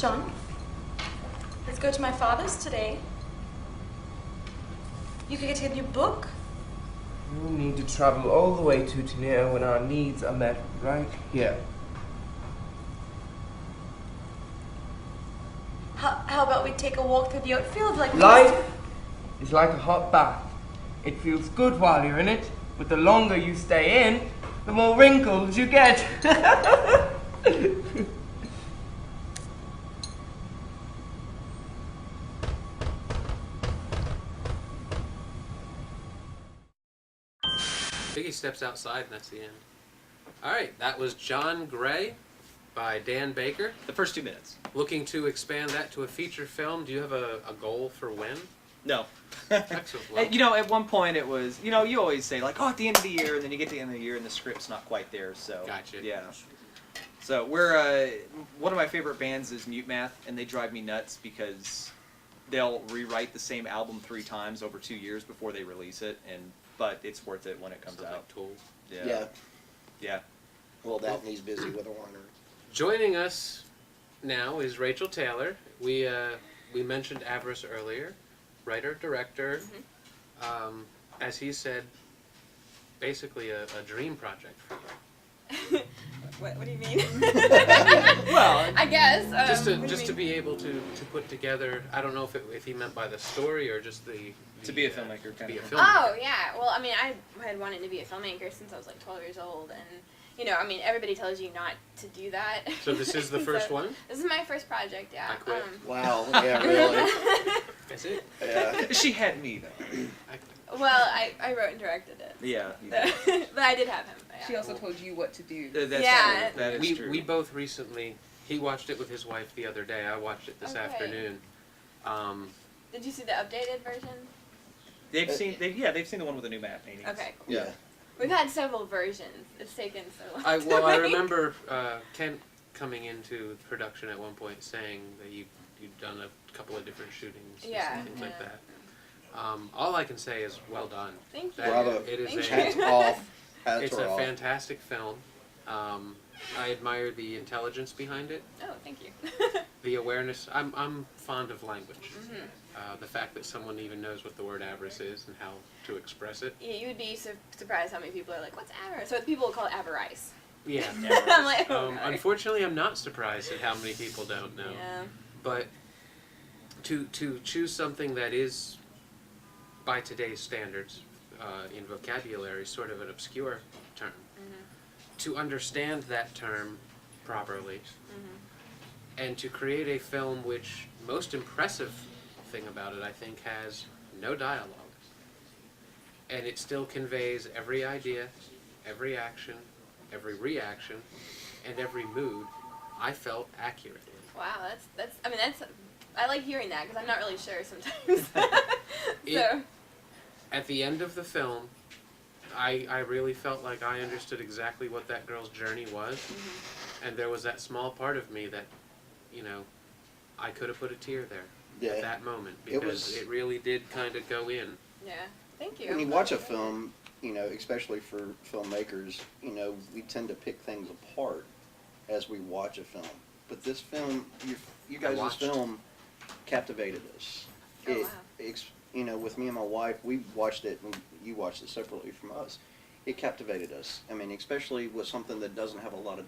John, let's go to my father's today. You could get a new book. We need to travel all the way to Tenier when our needs are met right here. How about we take a walk through the outfield like Life is like a hot bath. It feels good while you're in it, but the longer you stay in, the more wrinkles you get. Biggie steps outside, and that's the end. All right, that was John Gray by Dan Baker. The first 2 minutes. Looking to expand that to a feature film. Do you have a goal for when? No. Excellent. Well, You know, at one point it was, you know, you always say like, oh, at the end of the year, and then you get to the end of the year and the script's not quite there, so. Gotcha. Yeah. So we're, one of my favorite bands is Mute Math, and they drive me nuts because they'll rewrite the same album 3 times over 2 years before they release it, but it's worth it when it comes sounds out. like Tool. Yeah. Yeah. Well, that and he's busy with Warner. Joining us now is Rachel Taylor. We mentioned Avarice earlier, writer, director. As he said, basically a dream project for you. What do you mean? Well, I guess. Just to be able to put together. I don't know if he meant by the story or just the to be a filmmaker, to be a kind of. filmmaker. Oh, yeah. Well, I mean, I had wanted to be a filmmaker since I was like 12 years old. And, you know, I mean, everybody tells you not to do that. So this is the first one? This is my first project, yeah. I quit. Wow. Yeah. Really. That's it. Yeah. She had me, though. Well, I wrote and directed it. Yeah. But I did have him. Yeah. She also told you what to do. That's Yeah. true. That is true. We both recently. He watched it with his wife the other day. I watched it this Okay. afternoon. Did you see the updated version? They've seen the one with the new map paintings. Okay, cool. Yeah. We've had several versions. It's taken so long. I remember Kent coming into production at one point saying that you'd done a couple of different shootings and things like that. All I can say is well done. Thank you. Bravo. It is Thank Hats you. off. it's a fantastic film. I admire the intelligence behind it, Oh, thank you. the awareness. I'm fond of language. The fact that someone even knows what the word avarice is and how to express it. Yeah, you would be surprised how many people are like, "What's avarice?" So people call it avarice. Yeah. I'm like, oh, God. Unfortunately, I'm not surprised at how many people don't know. Yeah. But to choose something that is, by today's standards, in vocabulary, sort of an obscure term, to understand that term properly, and to create a film which, most impressive thing about it, I think, has no dialogue. And it still conveys every idea, every action, every reaction, and every mood, I felt accurately. Wow, I like hearing that because I'm not really sure sometimes. So. At the end of the film, I really felt like I understood exactly what that girl's journey was, and there was that small part of me that, you know, I could have put a tear there at that moment because it really did kind of go in. Yeah, thank you. When you watch a film, you know, especially for filmmakers, you know, we tend to pick things apart as we watch a film. But this film, you guys' film captivated us. Oh, wow. You know, with me and my wife, we watched it, and you watched it separately from us. It captivated us. I mean, especially with something that doesn't have a lot of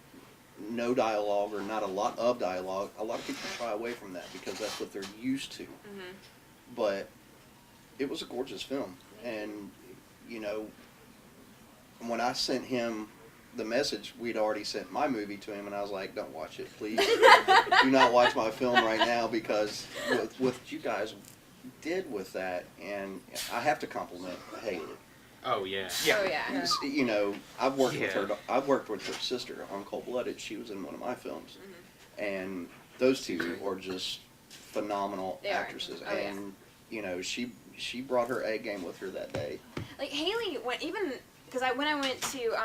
no dialogue or not a lot of dialogue. A lot of people shy away from that because that's what they're used to. But it was a gorgeous film, and you know, when I sent him the message, we'd already sent my movie to him, and I was like, "Don't watch it, please. Do not watch my film right now because with what you guys did with that, and I have to compliment Haley. Oh yeah. Oh yeah. You know, I've worked with her. I've worked with her sister on Cold Blooded. She was in one of my films, and those two are just phenomenal actresses. Oh, and you know, she brought her A game with her that day. Like Haley went because when I went to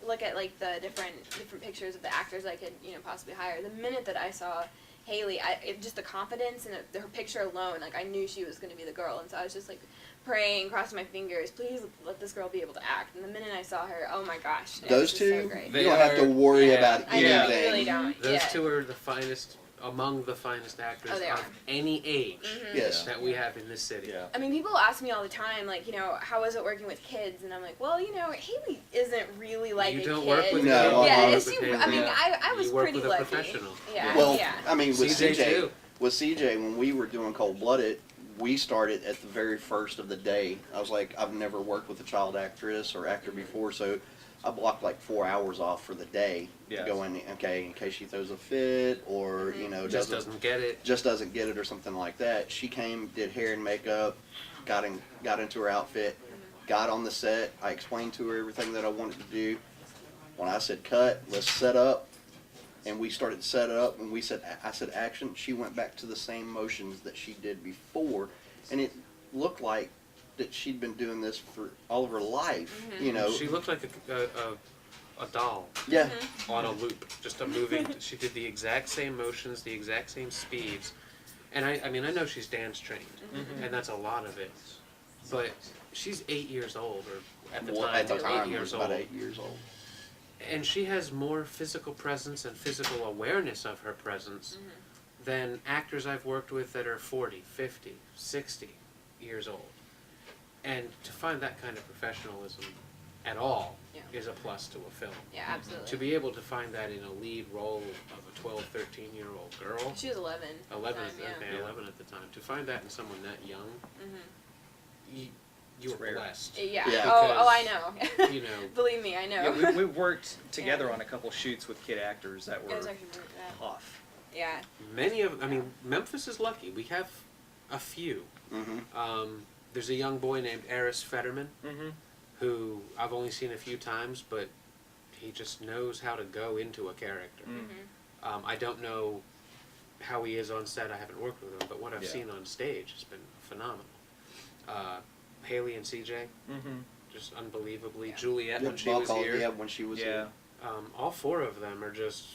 look at like the different pictures of the actors I could possibly hire. The minute that I saw Haley, just the confidence and her picture alone, like I knew she was going to be the girl, and so I was just like praying, crossing my fingers, please let this girl be able to act. And the minute I saw her, oh my gosh, Those was two, so great. you don't have to worry about I know, anything. you really don't. Those two are the finest among the finest actors Oh, they of are. any age Yes. that we have in this city. Yeah. I mean, people ask me all the time, like, you know, how is it working with kids? And I'm like, well, you know, Haley isn't really like You a don't kid. work with No, kids. yeah, you it's work with you. him. I mean, Yeah. I was You work pretty with a lucky. professional. Yeah, Well, yeah. I mean, with CJ CJ, too. when we were doing Cold Blooded, we started at the very first of the day. I was like, I've never worked with a child actress or actor before, so I blocked like 4 hours off for the day to Yes. go in. Okay, in case she throws a fit or you know Just doesn't get it. just doesn't get it or something like that. She came, did hair and makeup, got into her outfit, got on the set. I explained to her everything that I wanted to do. When I said cut, let's set up, and we started to set up, and I said action. She went back to the same motions that she did before, and it looked like that she'd been doing this for all of her life. You know, She looked like a doll yeah. on a loop, just a moving. She did the exact same motions, the exact same speeds, and I mean, I know she's dance trained, and that's a lot of it, but she's 8 years old, or at the time, At the time, 8 it was years about old. 8 years old. And she has more physical presence and physical awareness of her presence than actors I've worked with that are 40, 50, 60 years old. And to find that kind of professionalism at all Yeah. is a plus to a film. Yeah, absolutely. To be able to find that in a lead role of a 12, 13-year-old girl, She was 11. 11, at the time, okay, 11 at the time, to find that in someone that young, you It's were rare. blessed. Yeah. Yeah. Oh, I know. You know, Believe me, I know. Yeah, we worked together on a couple shoots with kid actors that It were was actually really good. tough. Yeah. I mean, Memphis is lucky. We have a few. Mm-hmm. There's a young boy named Eris Fetterman, Mm-hmm. who I've only seen a few times, but he just knows how to go into a character. I don't know how he is on set. I haven't worked with him, but what I've Yeah. seen on stage has been phenomenal. Haley and CJ, Mm-hmm. just unbelievably. Yeah. Juliet, when she Ball was call, here. yeah, when she was Yeah. here. All four of them are just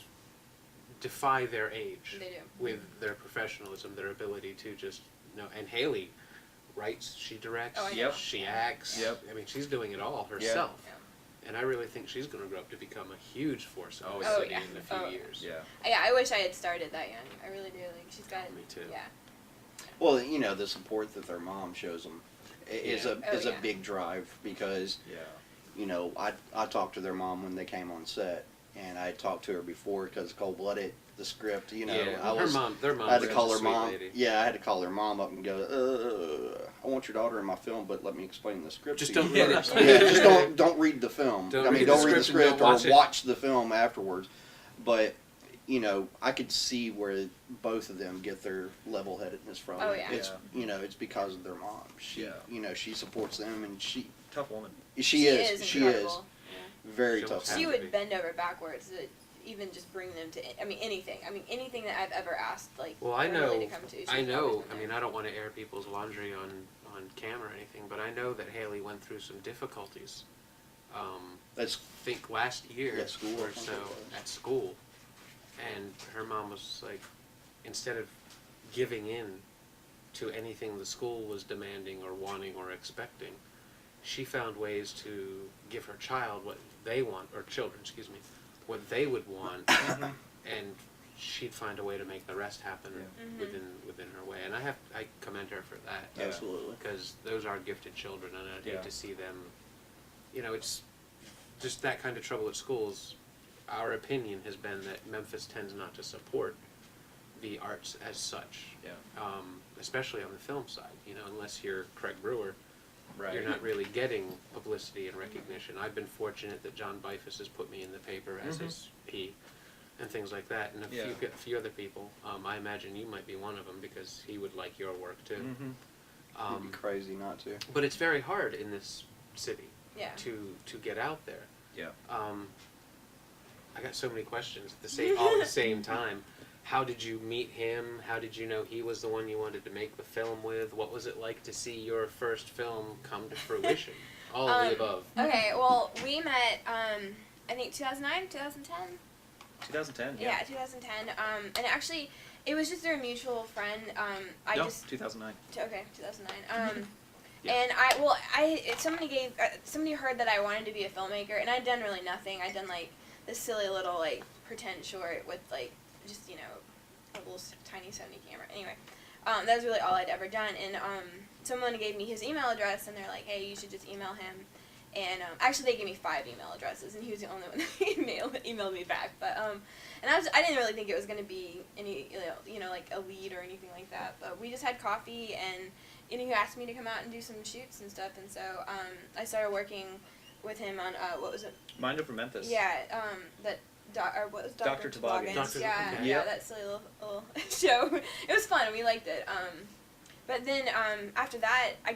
defy their age They do. with their professionalism, their ability to just know. And Haley writes, she directs, Oh, I know. Yep. she acts. Yep. I mean, she's doing it all herself. Yeah. And I really think she's going to grow up to become a huge force in Oh, the yeah. city Oh, in a few yeah. years. Yeah. Yeah, I wish I had started that young. I really do. Like, she's got. Me too. Yeah. Well, you know, the support that their mom shows them is Yeah. Oh, a yeah. big drive because Yeah. you know I talked to their mom when they came on set, and I talked to her before because Cold Blooded, the script, you know, Yeah, their mom I had to was call a her sweet mom. lady. Yeah, I had to call her mom up and go, I want your daughter in my film, but let me explain the script. Just to don't you read it. first." Yeah, just don't read the film. Don't I mean, read the don't read the script and script don't or watch it. watch the film afterwards. But you know, I could see where both of them get their level-headedness from. Oh, yeah. It's you know, it's because of their mom. She Yeah. you know, she supports them, and she Tough woman. she is incredible. very She tough. almost She had to be. would bend over backwards to even just bring them to. I mean, anything. I mean, anything that I've ever asked, like, Well, I Emily know, to come to. she's I always know, been I there. mean, I don't want to air people's laundry on camera or anything, but I know that Haley went through some difficulties. That's I think last year Yeah, school, I or think so it was. at school, and her mom was like, instead of giving in to anything the school was demanding or wanting or expecting, she found ways to give her child what they want, or children, excuse me, what they would want, and she'd find a way to make the rest happen Yeah. within her way. And I commend her for that. Yeah. absolutely. Because those are gifted children, and I'd Yeah. hate to see them, you know, it's just that kind of trouble at schools. Our opinion has been that Memphis tends not to support the arts as such, Yeah. especially on the film side. You know, unless you're Craig Brewer, Right. you're not really getting publicity and recognition. I've been fortunate that John Bifus has put me in the paper, as is he, and things like that, and Yeah. a few other people. I imagine you might be one of them because he would like your work too. Mm-hmm. It'd be crazy not to. But it's very hard in this city Yeah. to get out there. Yeah. I got so many questions all at the same time. How did you meet him? How did you know he was the one you wanted to make the film with? What was it like to see your first film come to fruition? All of the above. Okay, well, we met, I think 2009, 2010? 2010. Yeah, 2010. And actually, it was just through a mutual friend. I No, just 2009. Okay, 2009. Yeah. And somebody heard that I wanted to be a filmmaker, and I'd done really nothing. I'd done like this silly little like pretend short with like just little tiny Sony camera. Anyway, that was really all I'd ever done. And someone gave me his email address, and they're like, hey, you should just email him. And actually, they gave me 5 email addresses, and he was the only one that emailed me back. But and I didn't really think it was going to be any, like a lead or anything like that. But we just had coffee, and he asked me to come out and do some shoots and stuff. And so I started working with him on what was it? Mind Over Memphis. Yeah, what was Dr. Toboggan's. Yeah, that silly little show. It was fun. We liked it. But then after that, I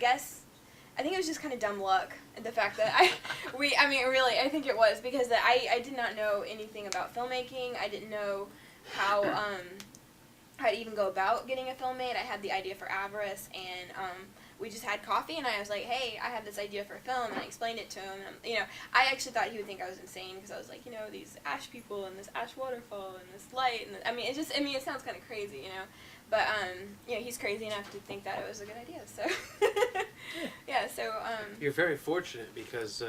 think it was just kind of dumb luck. The fact that I think it was, because I did not know anything about filmmaking. I didn't know how to even go about getting a film made. I had the idea for Avarice, and we just had coffee, and I was like, hey, I have this idea for a film, and I explained it to him. And, I actually thought he would think I was insane, because I was like, these ash people, and this ash waterfall, and this light, and it sounds kind of crazy, But, he's crazy enough to think that it was a good idea, so, yeah, so, You're very fortunate, because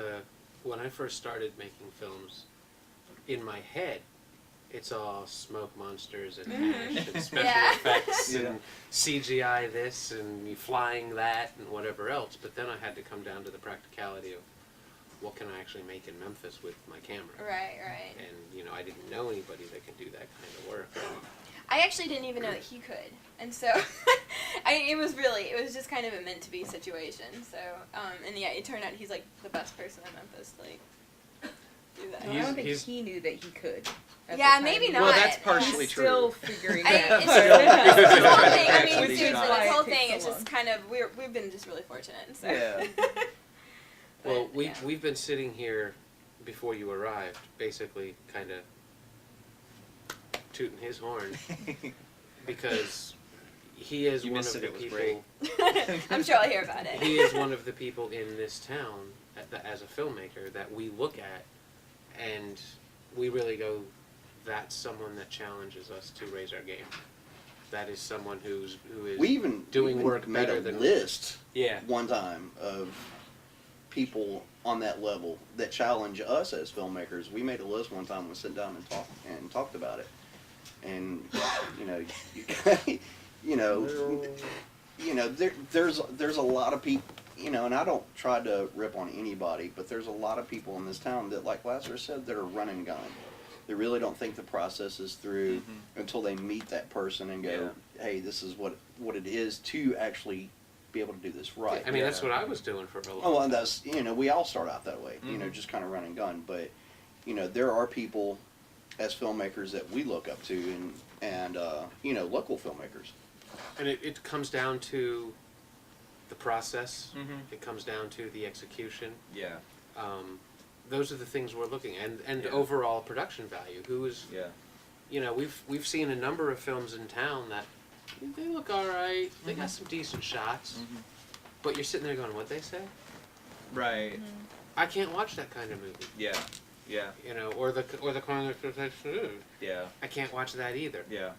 when I first started making films, in my head, it's all smoke monsters and ash and special effects and CGI this and you flying that and whatever else. But then I had to come down to the practicality of what can I actually make in Memphis with my camera. Right. And, I didn't know anybody that could do that kind of work. I actually didn't even know that he could, and so it was just kind of a meant to be situation. So, and yeah, it turned out he's like the best person in Memphis, like do that. I don't think he knew that he could. Yeah, maybe not. Well, that's partially He's true. still figuring This that whole thing. I mean, Actually, seriously, why this it whole takes thing so is just long. kind of we've been just really fortunate. So. Yeah. Well, But, yeah. we've been sitting here before you arrived, basically kind of tooting his horn, because he is You one missed of it, the it was people. great. I'm sure I'll hear about it. He is one of the people in this town as a filmmaker that we look at, and we really go, that's someone that challenges us to raise our game. That is someone who is We even doing work made better a than list yeah. one time of people on that level that challenge us as filmmakers. We made a list one time. We sat down and talked about it, and there's a lot of people, and I don't try to rip on anybody, but there's a lot of people in this town that, like Lazarus said, that are run and gun. They really don't think the process is through until they meet that person and go, hey, this is what it is to actually be able to do this right. I mean, that's what I was doing for a long time. Oh, and that's, we all start out that way, just kind of run and gun. But, there are people as filmmakers that we look up to and local filmmakers. And it comes down to the process. Mhm. It comes down to the execution. Yeah. Those are the things we're looking at, and Yeah. overall production value. Who is, Yeah. we've seen a number of films in town that they look all right. They got some decent shots, but you're sitting there going, "What'd they say?" Right. I can't watch that kind of movie. Yeah. Yeah. Or the kind of Yeah. I can't watch that either. Yeah.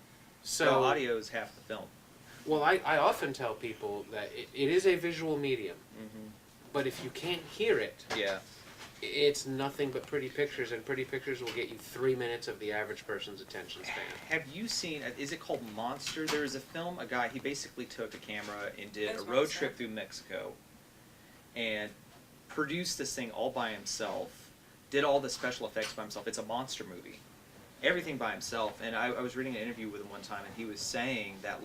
So audio is half the film. well, I often tell people that it is a visual medium, Mm-hmm. but if you can't hear it, Yeah. it's nothing but pretty pictures, and pretty pictures will get you 3 minutes of the average person's attention span. Have you seen, is it called Monster? There was a film, a guy, he basically took a camera and did There's a road Monster. trip through Mexico and produced this thing all by himself, did all the special effects by himself. It's a monster movie. Everything by himself. And I was reading an interview with him one time, and he was saying that,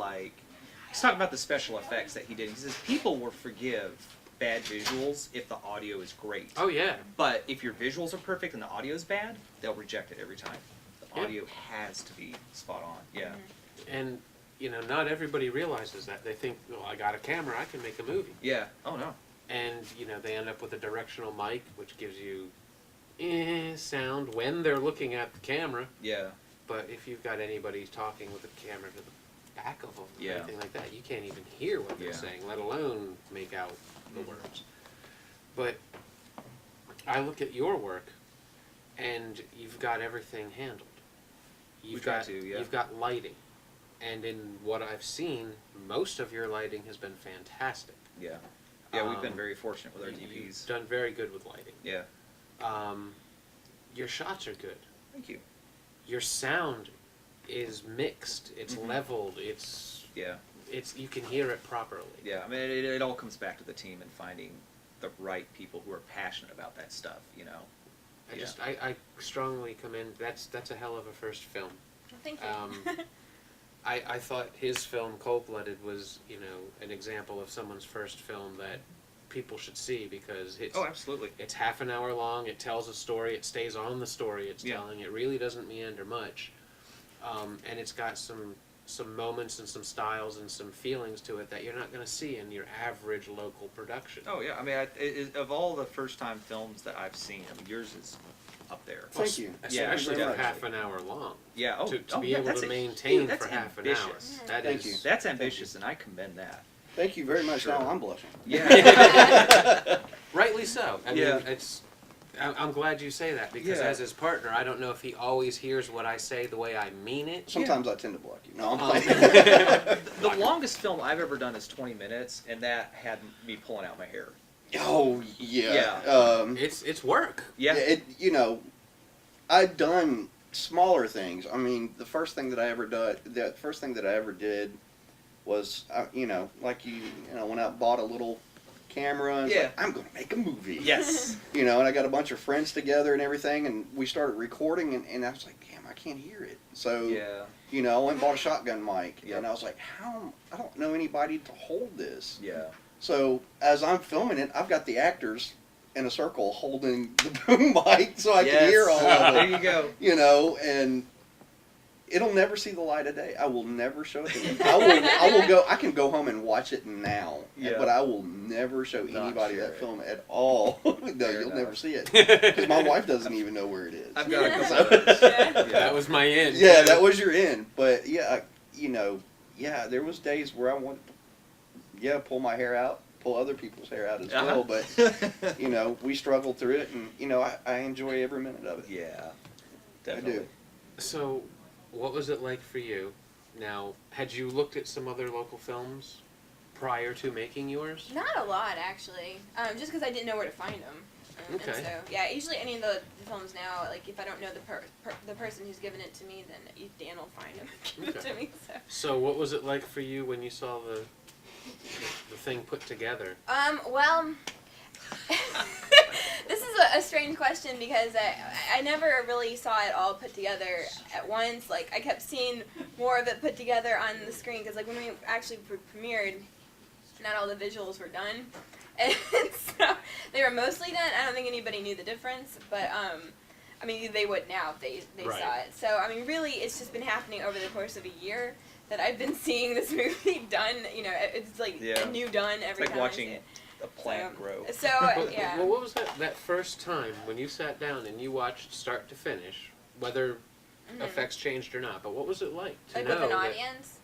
he's talking about the special effects that he did. He says people will forgive bad visuals if the audio is great. Oh yeah, But if your visuals are perfect and the audio is bad, they'll reject it every time. The Yeah. audio has to be spot on. Yeah. and not everybody realizes that. They think, well, I got a camera, I can make a movie, Yeah. Oh no. and they end up with a directional mic, which gives you sound when they're looking at the camera. Yeah. But if you've got anybody talking with the camera to the back of them, or Yeah. anything like that, you can't even hear what they're Yeah. saying, let alone make out the words. But I look at your work, and you've got everything handled. You've try got to, yeah. You've got lighting, and in what I've seen, most of your lighting has been fantastic. Yeah. Yeah, we've been Um, very fortunate with our You've DPs. done very good with lighting. Yeah. Your shots are good. Thank you. Your sound is mixed. It's leveled. It's you can hear it properly. Yeah, I mean, it all comes back to the team and finding the right people who are passionate about that stuff, you know. I strongly commend. That's a hell of a first film. Well, thank you. I thought his film Cold Blooded was, you know, an example of someone's first film that people should see because it's absolutely. It's half an hour long. It tells a story. It stays on the story it's telling. It really doesn't meander much, and it's got some moments and some styles and some feelings to it that you're not going to see in your average local production. Oh yeah, I mean, of all the first-time films that I've seen, I mean, yours is up there. Thank you. Especially Yeah, for very half an hour long. Yeah. To be able to maintain for half ambitious. an hour. Thank you. That's ambitious, and I commend that. Thank you very much. Sure. Now I'm blushing. Yeah. Rightly so. I mean, Yeah. I'm glad you say that because as his partner, I don't know if he always hears what I say the way I mean it. Sometimes I tend to block you. No, I'm playing. The longest film I've ever done is 20 minutes, and that had me pulling out my hair. Oh yeah. It's work. Yeah. You know, I'd done smaller things. I mean, the first thing that I ever did was, you know, like you know, went out and bought a little camera and was like, I'm going to make a movie. Yes. You know, and I got a bunch of friends together and everything, and we started recording, and I was like, damn, I can't hear it. So, you know, I went and bought a shotgun mic, and I was like, I don't know anybody to hold this. Yeah. So, as I'm filming it, I've got the actors in a circle holding the boom mic so I can hear all of it. There you go. You know, and it'll never see the light of day. I will never show it to them. I can go home and watch it now, but I will never show anybody that film at all. No, you'll never see it. Because my wife doesn't even know where it is. I've got a couple of those. That was my end. Yeah, that was your end. But yeah, you know, there was days where I wanted to, pull my hair out, pull other people's hair out as well. But, you know, we struggled through it, and, you know, I enjoy every minute of it. Yeah, definitely. I do. So, what was it like for you? Now, had you looked at some other local films prior to making yours? Not a lot, actually. Just because I didn't know where to find them. Okay. And so, yeah, usually any of the films now, like, if I don't know the person who's given it to me, then Dan will find them and give it to me. So, what was it like for you when you saw the thing put together? Well, this is a strange question because I never really saw it all put together at once. Like, I kept seeing more of it put together on the screen because, like, when we actually premiered, not all the visuals were done. And so they were mostly done. I don't think anybody knew the difference, but, I mean, they would now if they saw it. So, I mean, really, it's just been happening over the course of a year that I've been seeing this movie done. You know, it's like a new done every time. It's like watching a plant grow. So, yeah. Well, what was that first time when you sat down and you watched start to finish, whether effects changed or not, but what was it like to like know with an that- audience?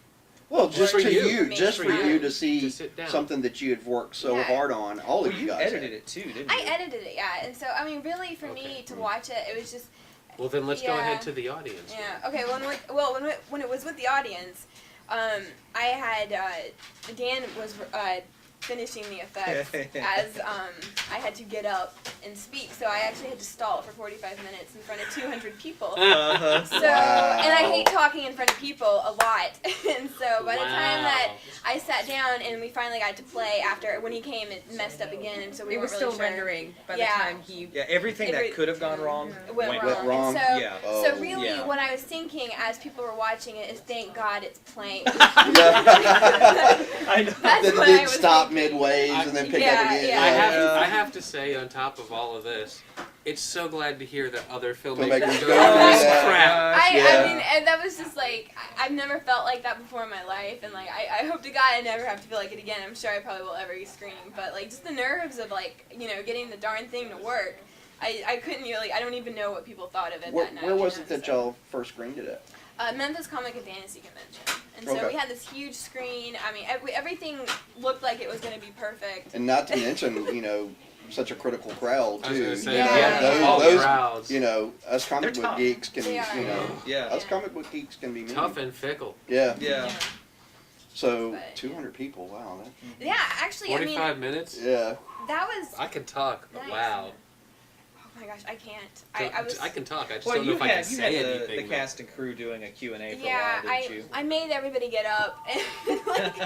Well, just For for you. you, just for you to see To sit down. something that you had worked so hard on. All of you guys edited it too, didn't you? I edited it, yeah. And so, I mean, really, for me to watch it, it was just. Well, then let's go ahead to the audience. Yeah. Okay. When it was with the audience, I had Dan was finishing the effects as I had to get up and speak, so I actually had to stall for 45 minutes in front of 200 people. So, and I hate talking in front of people a lot, and so by the time that I sat down and we finally got to play after, when he came, it messed up again, and so we It weren't was still really sure. rendering by the time he. Yeah, everything that could have gone wrong went wrong. wrong. And Yeah. so really, what I was thinking as people were watching it is, thank God it's playing. I know. That's That it what I didn't was stop thinking. midways and then pick up again. Yeah. I have to say, on top of all of this, it's so glad to hear that other filmmakers Filmmakers go go through through this that. crap. I Yeah. mean, and that was just like, I've never felt like that before in my life, and like, I hope to God I never have to feel like it again. I'm sure I probably will every screen, but like, just the nerves of like, you know, getting the darn thing to work. I couldn't really, I don't even know what people thought of it that night. Where was it you know, that y'all first screened it at? Memphis Comic and Fantasy Convention. And so we had this huge screen. I mean, everything looked like it was going to be perfect. And not to mention, you know, such a critical crowd I was too. gonna say, Yeah. Those, crowds. you know, us comic They're book tough. geeks can, They are. you know, Yeah. us comic book geeks can be mean. Tough and fickle. Yeah. Yeah. So But- 200 people, wow. Yeah, actually, I mean, 45 minutes? Yeah. that was, I can talk, but Nice. wow. oh my gosh, I can't. I can talk. I just Well, don't know you if I can had say the anything. cast and crew doing a Q&A for yeah, a while, didn't you? I made everybody get up, and, like,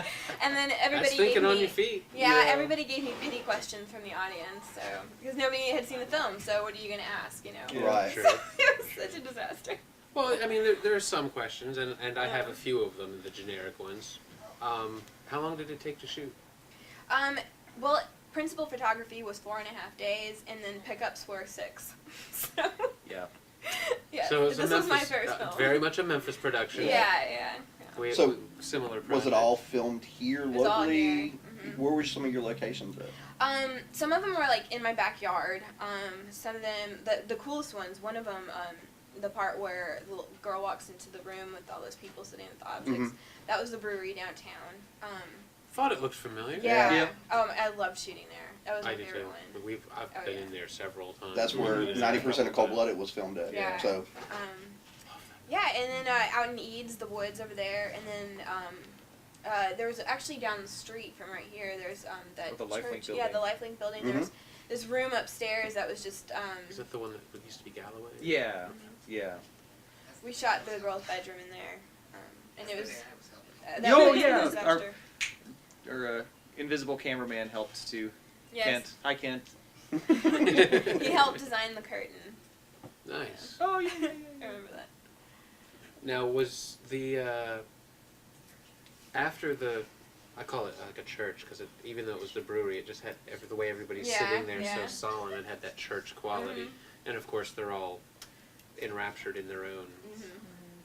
and then everybody That's thinking gave on me, your feet. Yeah, Yeah. everybody gave me pity questions from the audience, so because nobody had seen the film, so what are you gonna ask, you know? Yeah. Right. Sure. So it was such a disaster. Well, I mean, there are some questions, and I have a few of them, the generic ones. How long did it take to shoot? Well, principal photography was 4.5 days, and then pickups were 6. So Yeah. yeah, So it was this a was my Memphis, first film. very much a Memphis production. Yeah. So, similar. Was Project. it all filmed here was all locally? here. Mhm. Where were some of your locations at? Some of them were like in my backyard. Some of them, the coolest ones. One of them, the part where the little girl walks into the room with all those people sitting with the objects. Mhm. That was the brewery downtown. Thought it looked familiar. Yeah. Yeah. I loved shooting there. That was my I did favorite too. one. I've Oh, been yeah. in there several times. That's where We've been in there 90% a of couple Cold Blooded was filmed at. Yeah. So, Yeah, and then out in Eads, the woods over there, and then there was actually down the street from right here. There's that Oh, the Lifelink church. Yeah, building. the Lifelink building. Mhm. There's this room upstairs that was just. Is that the one that used to be Galloway? Yeah. Yeah. We shot the girl's bedroom in there, and it was. Oh, that was yeah, a disaster. Our invisible cameraman helped too. Yes. Kent. Hi, Kent. He helped design the curtain. Nice. Oh, yeah. I remember that. Now, was the after the, I call it like a church because even though it was the brewery, it just had the way everybody's Yeah, sitting there yeah. so solemn. It had that church quality, and of course they're all enraptured in their own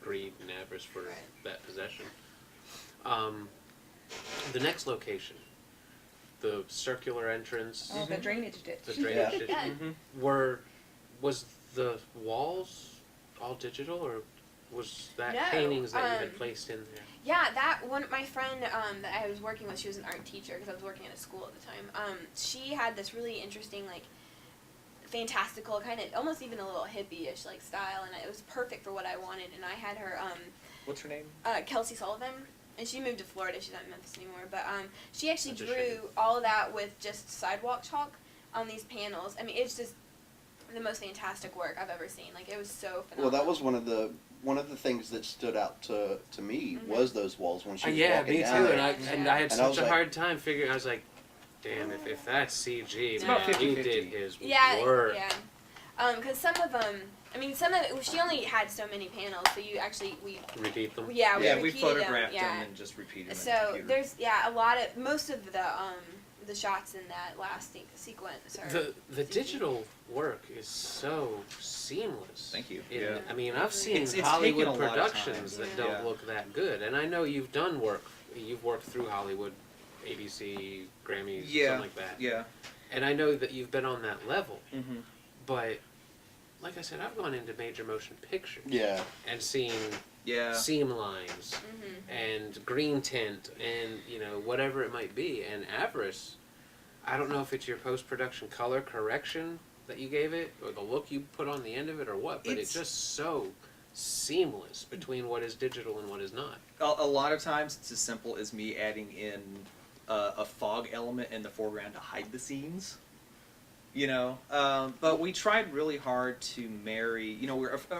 greed and avarice for Right. that possession. The next location, the circular entrance, Oh, the drainage ditch. the drainage Yeah. ditch, Yeah. was the walls all digital or was that No, paintings that you had placed in there? Yeah, that one. My friend that I was working with, she was an art teacher because I was working at a school at the time. She had this really interesting, like, fantastical kind of, almost even a little hippie-ish like style, and it was perfect for what I wanted. And I had her, What's her name? Kelsey Sullivan, and she moved to Florida. She's not in Memphis anymore, but she actually That's a drew shame. all of that with just sidewalk chalk on these panels. I mean, it's just the most fantastic work I've ever seen. Like, it was so phenomenal. well, that was one of the things that stood out to me was those walls when she was Yeah, walking me too. down And there. I had And I was such a like- hard time figuring. I was like, damn, if that's CG, It's about man, he 50-50. did his Yeah, work. yeah. Because some of them, I mean, some of it, she only had so many panels, so we Repeat them. we Yeah, we repeated photographed them, yeah. and just repeated them. in the So computer. there's most of the shots in that last sequence are The digital work is so seamless. Thank you. In- Yeah. I mean, I've seen It's taken Hollywood a lot of productions time. that don't Yeah. look that good, and I know you've done work. You've worked through Hollywood, ABC, Grammys, Yeah. something like that. Yeah. And I know that you've been on that level, Mm-hmm. but like I said, I've gone into major motion pictures Yeah. and seen Yeah. seam lines Mhm. and green tint and whatever it might be. And Avarice, I don't know if it's your post-production color correction that you gave it or the look you put on the end of it or what, but it's just so seamless between what is digital and what is not. A lot of times it's as simple as me adding in a fog element in the foreground to hide the scenes. But we tried really hard to marry.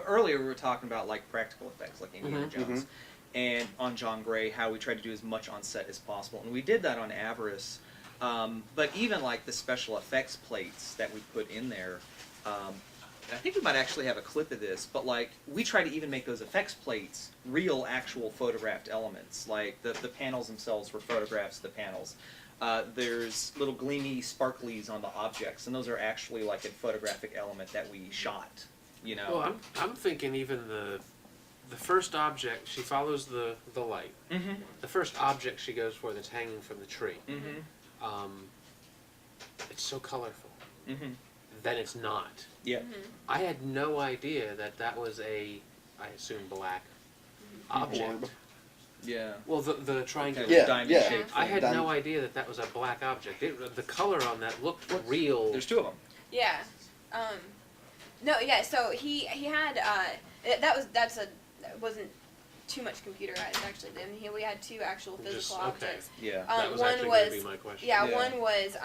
Earlier we were talking about like practical effects, like Indiana Jones, and on John Gray, how we tried to do as much on set as possible, and we did that on Avarice. But even like the special effects plates that we put in there, I think we might actually have a clip of this, but like we try to even make those effects plates real, actual photographed elements. Like the panels themselves were photographs of the panels. There's little gleamy sparklies on the objects, and those are actually like a photographic element that we shot. Well, I'm thinking even the first object, she follows the light. Mm-hmm. The first object she goes for that's hanging from the tree. Mm-hmm. It's so colorful. Mm-hmm. Then it's not. Yeah. I had no idea that was I assume, black object. Orb. Yeah. Well, the triangular. Yeah, diamond yeah. shaped I thing. had Diamond. no idea that was a black object. The color on that looked real. There's two of them. Yeah. No, yeah. So he had that wasn't too much computerized actually. Then we had two actual physical okay. objects. Yeah. That was one actually was going to be my question. yeah, Yeah. one was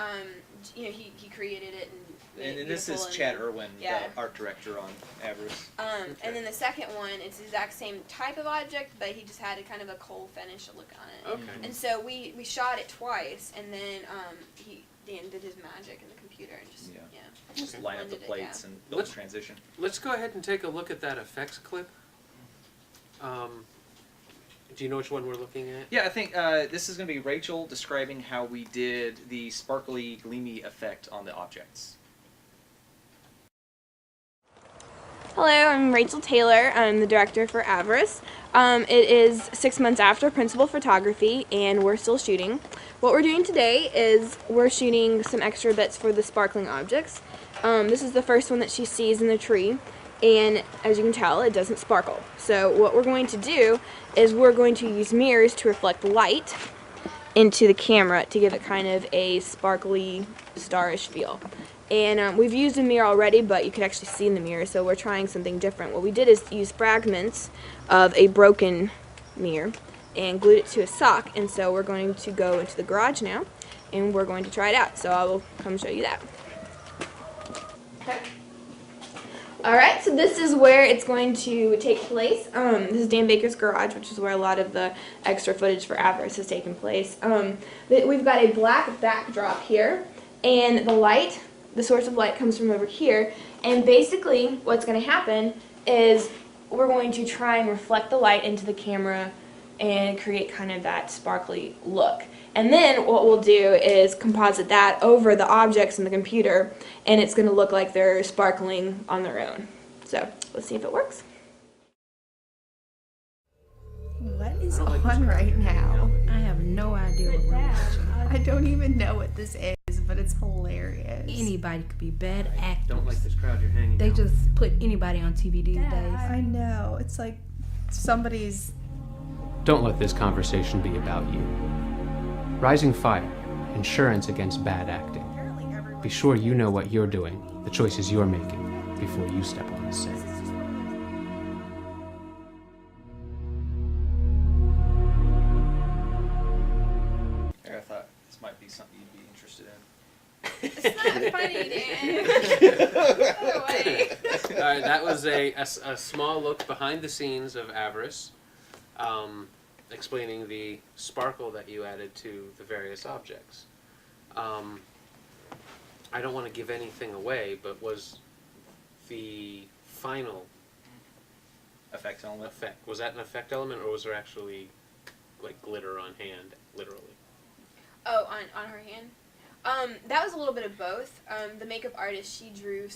he created it and And this is beautiful Chad and- Irwin, yeah. the art director on Avarice. And then the second one, it's the exact same type of object, but he just had a kind of a coal finish look on it. Okay. And so we shot it twice, and then Dan did his magic in the computer and just Just line up the blended it, plates yeah. and build a transition. Let's go ahead and take a look at that effects clip. Do you know which one we're looking at? Yeah, I think this is going to be Rachel describing how we did the sparkly, gleamy effect on the objects. Hello, I'm Rachel Taylor. I'm the director for Avarice. It is 6 months after principal photography, and we're still shooting. What we're doing today is we're shooting some extra bits for the sparkling objects. This is the first one that she sees in the tree, and as you can tell, it doesn't sparkle. So what we're going to do is we're going to use mirrors to reflect light into the camera to give it kind of a sparkly, starish feel. And we've used a mirror already, but you can actually see in the mirror, so we're trying something different. What we did is use fragments of a broken mirror and glued it to a sock, and so we're going to go into the garage now, and we're going to try it out. So I will come show you that. Okay. Alright, so this is where it's going to take place. This is Dan Baker's garage, which is where a lot of the extra footage for Avarice has taken place. We've got a black backdrop here, and the source of light comes from over here, and basically what's going to happen is we're going to try and reflect the light into the camera and create kind of that sparkly look. And then what we'll do is composite that over the objects in the computer, and it's going to look like they're sparkling on their own. So let's see if it works. What is on right now? I have no idea what we're watching. I don't even know what this is, but it's hilarious. Anybody could be bad actors. Don't like this crowd you're hanging They out. just put anybody on TV these days. I know. It's like somebody's... Don't let this conversation be about you. Rising Fire, insurance against bad acting. Be sure you know what you're doing, the choices you're making, before you step on the set. I thought this might be something you'd be interested in. It's not funny, Dan. Go away. That was a small look behind the scenes of Avarice, explaining the sparkle that you added to the various objects. I don't want to give anything away, but was the final Effect element. effect, was that an effect element, or was there actually like glitter on hand, literally? Oh, on her hand? That was a little bit of both. The makeup artist, she drew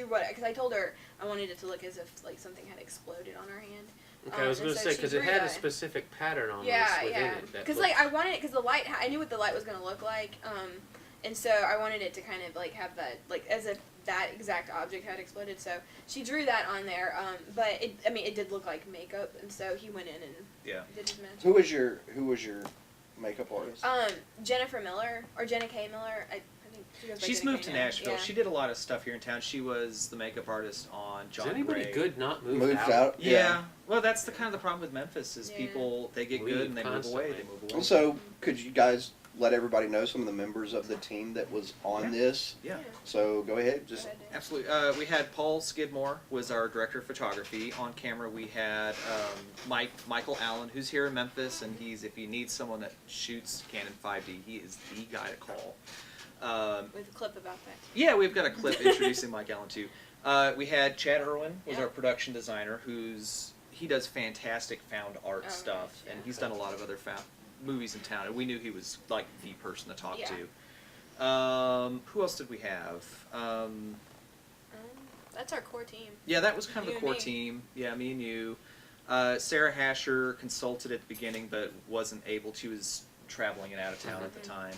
what, because I told her I wanted it to look as if like something had exploded on her hand. Okay, I was going to and so say, she because it drew had a that. specific pattern almost Yeah, within yeah. it. Because like I wanted, because the light, I knew what the light was going to look like, and so I wanted it to kind of like have that, like as if that exact object had exploded. So she drew that on there, but it did look like makeup, and so he went in and did his magic. Who was your makeup artist? Jennifer Miller or Jenna K. Miller. I think she goes by She's Jenna moved K. to now. Nashville. Yeah. She did a lot of stuff here in town. She was the makeup artist on John Is anybody Gray. good not moved Moved out? Yeah. Well, that's the kind of the problem with Memphis is Yeah. people, they get Leave good and they move away. constantly. They move away. So, could you guys let everybody know some of the members of the team that was on this? Yeah. So, go ahead. Go Just ahead, Dan. Absolutely. We had Paul Skidmore was our director of photography. On camera, we had Michael Allen, who's here in Memphis, and if you need someone that shoots Canon 5D, he is the guy to call. With a clip about that. Yeah, we've got a clip introducing Mike Allen too. We had Chad Irwin was our production designer, he does fantastic found art stuff, and he's done a lot of other movies in town, and we knew he was like the person to talk to. Who else did we have? That's our core team. Yeah, that was kind of You the and core me. team. Yeah, me and you. Sarah Hasher consulted at the beginning, but wasn't able. She was traveling and out of town at the time.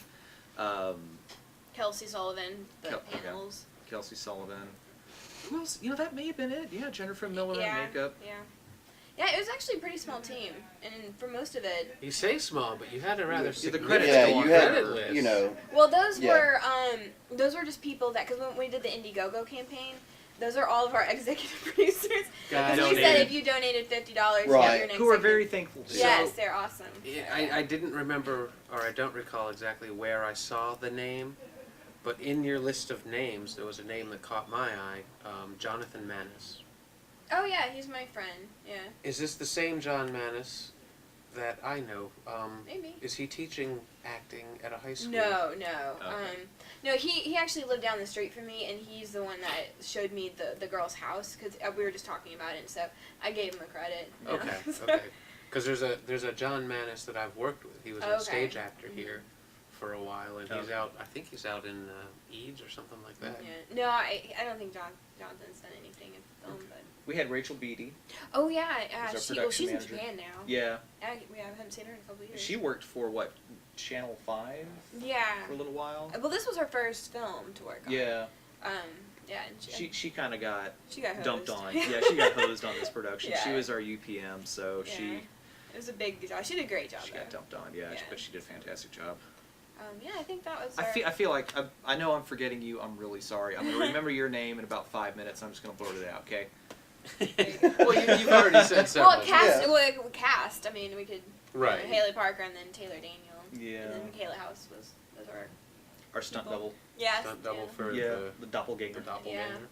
Kelsey Sullivan, the Yeah. panels. Kelsey Sullivan. Who else? That may have been it. Yeah, Jennifer Miller Yeah, on makeup. yeah. Yeah, it was actually a pretty small team, and for most of it. You say small, but you had a rather The significant credits yeah, go on you had, credit list. you know, Well, those Yeah. were just people that, because when we did the Indiegogo campaign, those are all of our executive producers. Guys Because we said donated. if you donated $50, Right. you're your next Who are executive. very thankful to. Yes, they're awesome. Yeah, I didn't remember, or I don't recall exactly where I saw the name, But in your list of names, there was a name that caught my eye, Jonathan Manis. Oh yeah, he's my friend. Yeah. Is this the same John Manis that I know? Maybe. Is he teaching acting at a high school? No. Okay. No, he actually lived down the street from me, and he's the one that showed me the girl's house, because we were just talking about it, and so I gave him a credit. You know? Okay, okay. Because there's a John Manis that I've worked with. He was a stage actor here for a while, and he's out. I think he's out in Eads or something like that. Yeah. No, I don't think Jonathan's done anything in film, but. We had Rachel Beatty. Oh yeah, Who's our she's production in manager. Japan now. Yeah. I haven't seen her in a couple of years. She worked for what, Channel 5? Yeah. For a little while. Well, this was her first film to work on. Yeah. Yeah. And She kind of got hosed. dumped on. Yeah, she got hosed on this production. Yeah. She was our UPM, so Yeah. It was a big job. She did a great job. she got dumped on. Yeah, but she did a fantastic job. Yeah, I think that was. I feel like I know I'm forgetting you. I'm really sorry. I'm gonna remember your name in about 5 minutes. I'm just gonna blurt it out. Okay. Well, you've already said several. Well, cast. I mean, we could. Right. Haley Parker and then Taylor Daniel. Yeah. And then Michaela House was our stunt double. Yeah. Stunt double for the doppelganger. The doppelganger.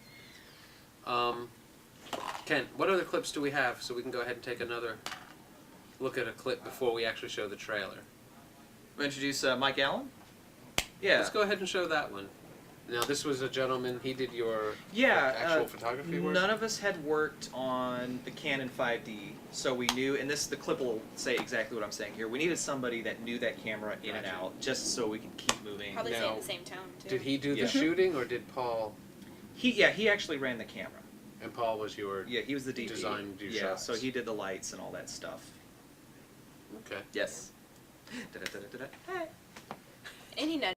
Kent, what other clips do we have so we can go ahead and take another look at a clip before we actually show the trailer? We'll introduce Mike Allen. Yeah. Let's go ahead and show that one. Now, this was a gentleman, he did your actual photography work? None of us had worked on the Canon 5D, so we knew, and the clip will say exactly what I'm saying here, we needed somebody that knew that camera in and out, just so we could keep moving. Probably say in the same tone, too. Did he do the shooting, or did Paul? He actually ran the camera. And Paul was your he was the DP. Design, do yeah, shots. so he did the lights and all that stuff. Okay. Yes. Da-da-da-da-da. Hey. And he nudged.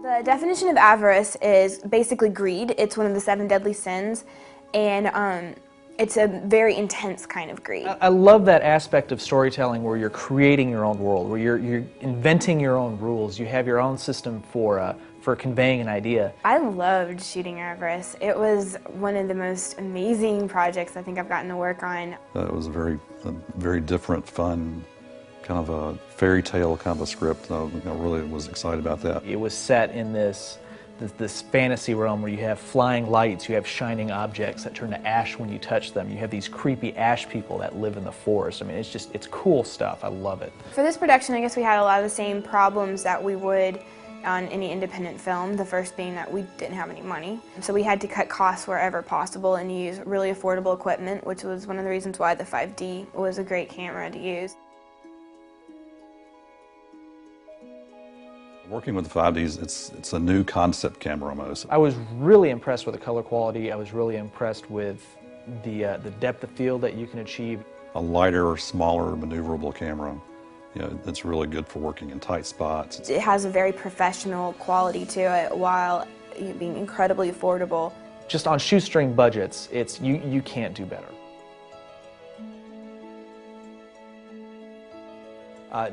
The definition of avarice is basically greed. It's one of the 7 deadly sins, and it's a very intense kind of greed. I love that aspect of storytelling where you're creating your own world, where you're inventing your own rules. You have your own system for conveying an idea. I loved shooting avarice. It was one of the most amazing projects I think I've gotten to work on. It was a very different, fun, kind of a fairy tale kind of a script. I really was excited about that. It was set in this fantasy realm where you have flying lights, you have shining objects that turn to ash when you touch them. You have these creepy ash people that live in the forest. I mean, it's cool stuff. I love it. For this production, I guess we had a lot of the same problems that we would on any independent film, the first being that we didn't have any money. So we had to cut costs wherever possible and use really affordable equipment, which was one of the reasons why the 5D was a great camera to use. Working with the 5Ds, it's a new concept camera almost. I was really impressed with the color quality. I was really impressed with the depth of field that you can achieve. A lighter, smaller, maneuverable camera. It's really good for working in tight spots. It has a very professional quality to it while being incredibly affordable. Just on shoestring budgets, you can't do better.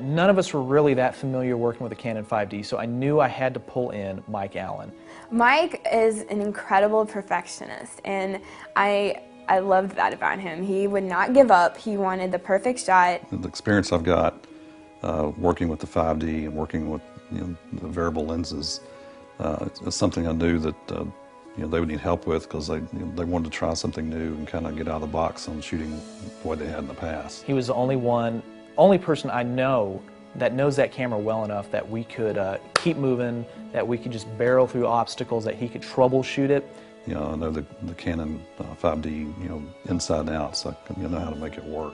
None of us were really that familiar working with the Canon 5D, so I knew I had to pull in Mike Allen. Mike is an incredible perfectionist, and I loved that about him. He would not give up. He wanted the perfect shot. The experience I've got working with the 5D and working with the variable lenses is something I knew that they would need help with because they wanted to try something new and kind of get out of the box on shooting the way they had in the past. He was the only person I know that knows that camera well enough that we could keep moving, that we could just barrel through obstacles, that he could troubleshoot it. I know the Canon 5D, inside and out, so I know how to make it work.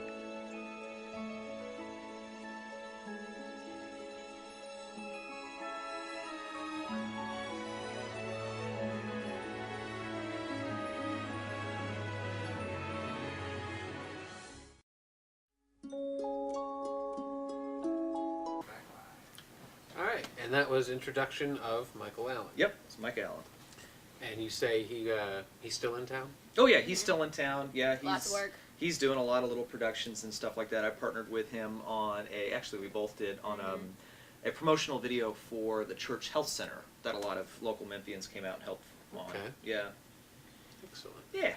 All right, and that was introduction of Michael Allen. Yep, it's Mike Allen. And you say he's still in town? Oh yeah, he's still in town. Yeah, Lots of work. He's doing a lot of little productions and stuff like that. I partnered with him on we both did, on a promotional video for the Church Health Center that a lot of local Memphians came out and helped on. Okay. Yeah. Excellent. Yeah.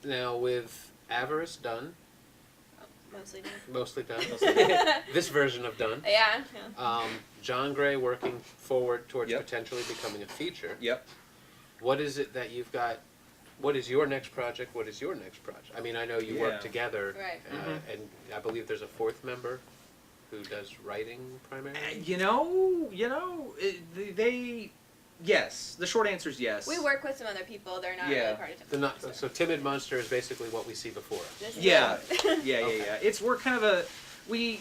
Now with Avarice done, Mostly done. Mostly done. This version of done. Yeah. John Gray working forward towards Yep. potentially becoming a feature. Yep. What is it that you've got? What is your next project? What is your next project? I mean, I know you Yeah. work together, Right. and I believe there's a fourth member who does writing primarily. Yes. The short answer is yes. We work with some other people. They're not Yeah. really part of Timid. They're not, so Timid Monster is basically what we see before us. This is Yeah. it. Yeah. We're kind of we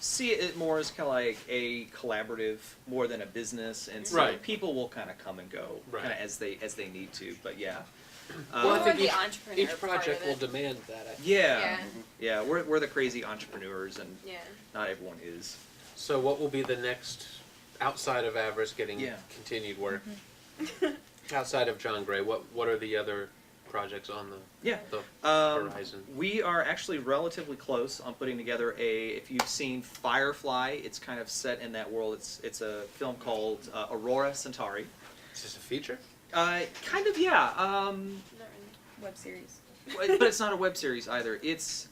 see it more as kind of like a collaborative more than a business, and so Right. people will kind of come and go Right. kind of as they need to. But yeah. Well, I We're think the each, entrepreneur each part project of will it. demand that. I think. Yeah. We're the crazy entrepreneurs, and Yeah. not everyone is. So what will be the next, outside of Avarice getting Yeah. continued work, outside of John Gray, what are the other projects on the horizon? We are actually relatively close on putting together if you've seen Firefly, it's kind of set in that world. It's a film called Aurora Centauri. Is this a feature? Kind of, yeah. Not really. Web series. But it's not a web series either.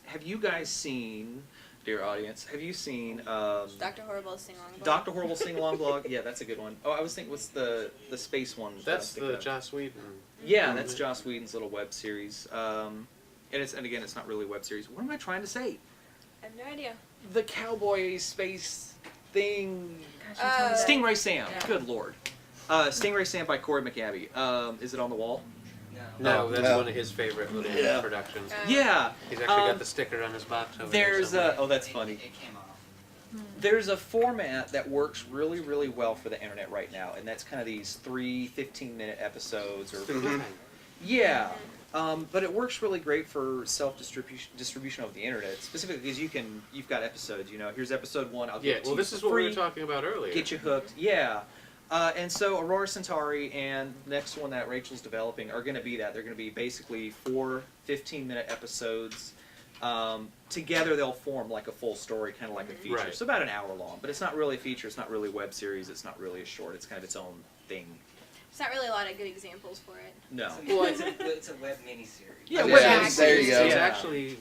Have you guys seen, dear audience, have you seen Dr. Horrible's sing-along blog. Dr. Horrible Sing-Along blog? Yeah, that's a good one. Oh, I was thinking, what's the space one? That's the Joss Whedon. Yeah, that's Joss Whedon's little web series. And again, it's not really a web series. What am I trying to say? I have no idea. The cowboy space thing. Gosh, Stingray Sam. Yeah. Good lord. Stingray Sam by Corey McAbee. Is it on the wall? No, that's No. one of his favorite little productions. Yeah. He's actually got the sticker on his box over there There's somewhere. oh, that's funny. There's a format that works really, really well for the internet right now, and that's kind of these 3 15-minute episodes. Yeah. But it works really great for distribution over the internet, specifically because you've got episodes. Here's episode 1. I'll give it to you this for is what we free, were talking about earlier. get you hooked. Yeah. And so Aurora Centauri and the next one that Rachel's developing are going to be that. They're going to be basically 4 15-minute episodes. Together they'll form like a full story, kind of like a feature. Right. So about an hour long. But it's not really a feature. It's not really a web series. It's not really a short. It's kind of its own thing. There's not really a lot of good examples for it. No. Well, it's a web miniseries. Yeah, there you go. It's Yeah. actually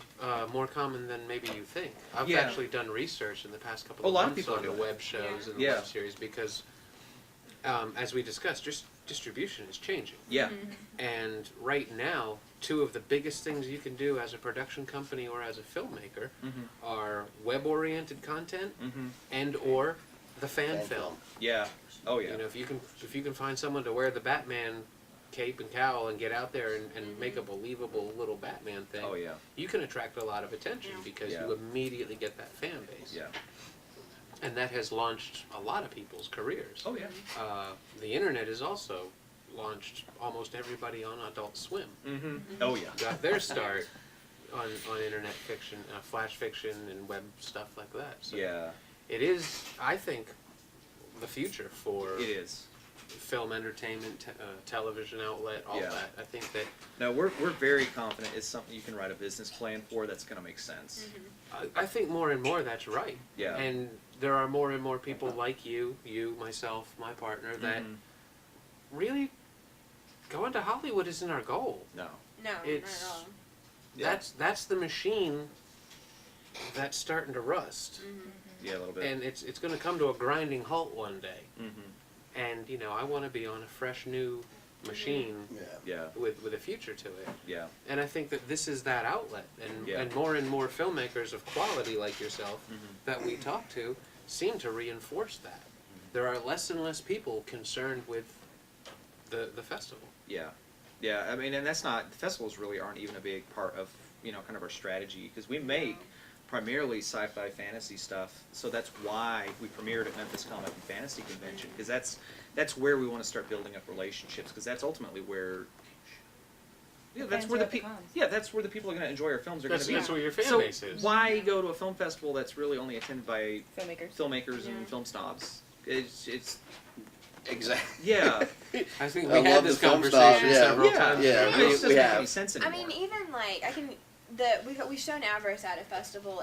more common than maybe you think. I've Yeah. actually done research in the past couple A of lot of months people on do the that. web shows and the Yeah. web series because, as we discussed, just distribution is changing. Yeah. And right now, two of the biggest things you can do as a production company or as a filmmaker are web-oriented content and or the fan film. Yeah. Oh yeah. If you can find someone to wear the Batman cape and cowl and get out there and make a believable little Batman thing, Oh yeah. you can attract a lot of attention because Yeah. you immediately get that fan base. Yeah. And that has launched a lot of people's careers. Oh yeah. The internet has also launched almost everybody on Adult Swim. Oh yeah. Got their start on internet fiction, flash fiction, and web stuff like that. So Yeah. it is, I think, the future for It is. film, entertainment, television outlet, all Yeah. that. I think that No, we're very confident it's something you can write a business plan for that's going to make sense. I think more and more that's right. Yeah. And there are more and more people like you, myself, my partner, that really going to Hollywood isn't our goal. No. No, It's- not at all. Yeah. That's the machine that's starting to rust. Yeah, a little bit. And it's going to come to a grinding halt one day. Mm-hmm. And I want to be on a fresh new machine Yeah. with a future to it. Yeah. And I think that this is that outlet, Yeah. and more filmmakers of quality like yourself that we talk to seem to reinforce that. There are less and less people concerned with the festival. Yeah. Yeah. I mean, and that's not, the festivals really aren't even a big part of, kind of our strategy, because we make primarily sci-fi fantasy stuff, so that's why we premiered at Memphis Comic and Fantasy Convention, because that's where we want to start building up relationships, because that's ultimately where that's where that's where the people are going to enjoy our films are going to be. That's where your fan So base is. why go to a film festival that's really only attended by Filmmakers. and film snobs? It's Exactly. yeah. I think I we had love this the film conversation stuff, yeah. several Yeah. times. Yeah, It just doesn't we make have. any sense I anymore. mean, even like we shown Avarice at a festival,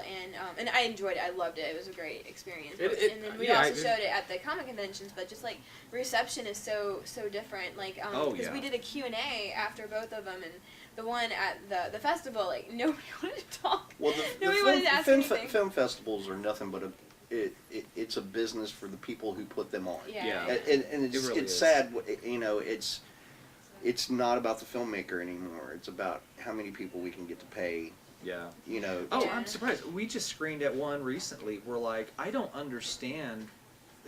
and I enjoyed it. I loved it. It was a great experience. And then we also showed it at the comic conventions, but just like reception is so different. Like because we did a Q&A after both of them, and the one at the festival, like nobody wanted to talk. Well, nobody wanted to ask anything. Film festivals are nothing but it's a business for the people who put them on. Yeah. And it's sad, you know, it's not about the filmmaker anymore. It's about how many people we can get to pay. Yeah. You know. Oh, I'm surprised. We just screened at one recently. We're like, I don't understand.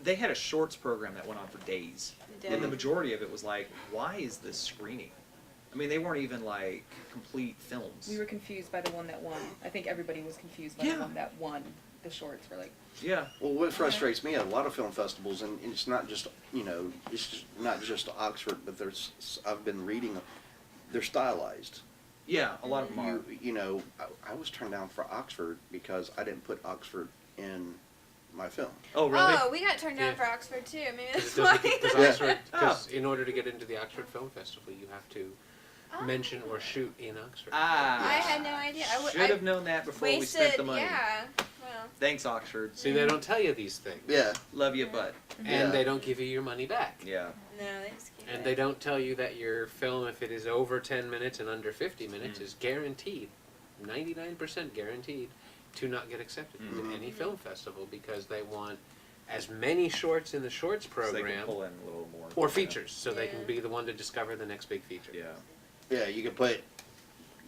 They had a shorts program that went on for days. And the majority of it was like, why is this screening? I mean, they weren't even like complete films. We were confused by the one that won. I think everybody was confused by the one that won the shorts. We're like, yeah. Well, what frustrates me at a lot of film festivals, and it's not just, you know, it's just not just Oxford, but I've been reading, they're stylized. Yeah, a lot of them are. You know, I was turned down for Oxford because I didn't put Oxford in my film. Oh, really? Oh, we got turned down for Oxford too. Maybe that's why. Because in order to get into the Oxford Film Festival, you have to mention or shoot in Oxford. I had no idea. Should have known that before we spent the money. Yeah. Well. Thanks, Oxford. See, they don't tell you these things. Yeah. Love you, bud. And they don't give you your money back. Yeah. No, they just keep And they don't tell you that your film, if it is over 10 minutes and under 50 minutes, is guaranteed, 99% guaranteed, to not get accepted into any film festival because they want as many shorts in the shorts program, So they can pull in a little more. or features, so they can be the one to discover the next big feature. Yeah. Yeah, you can put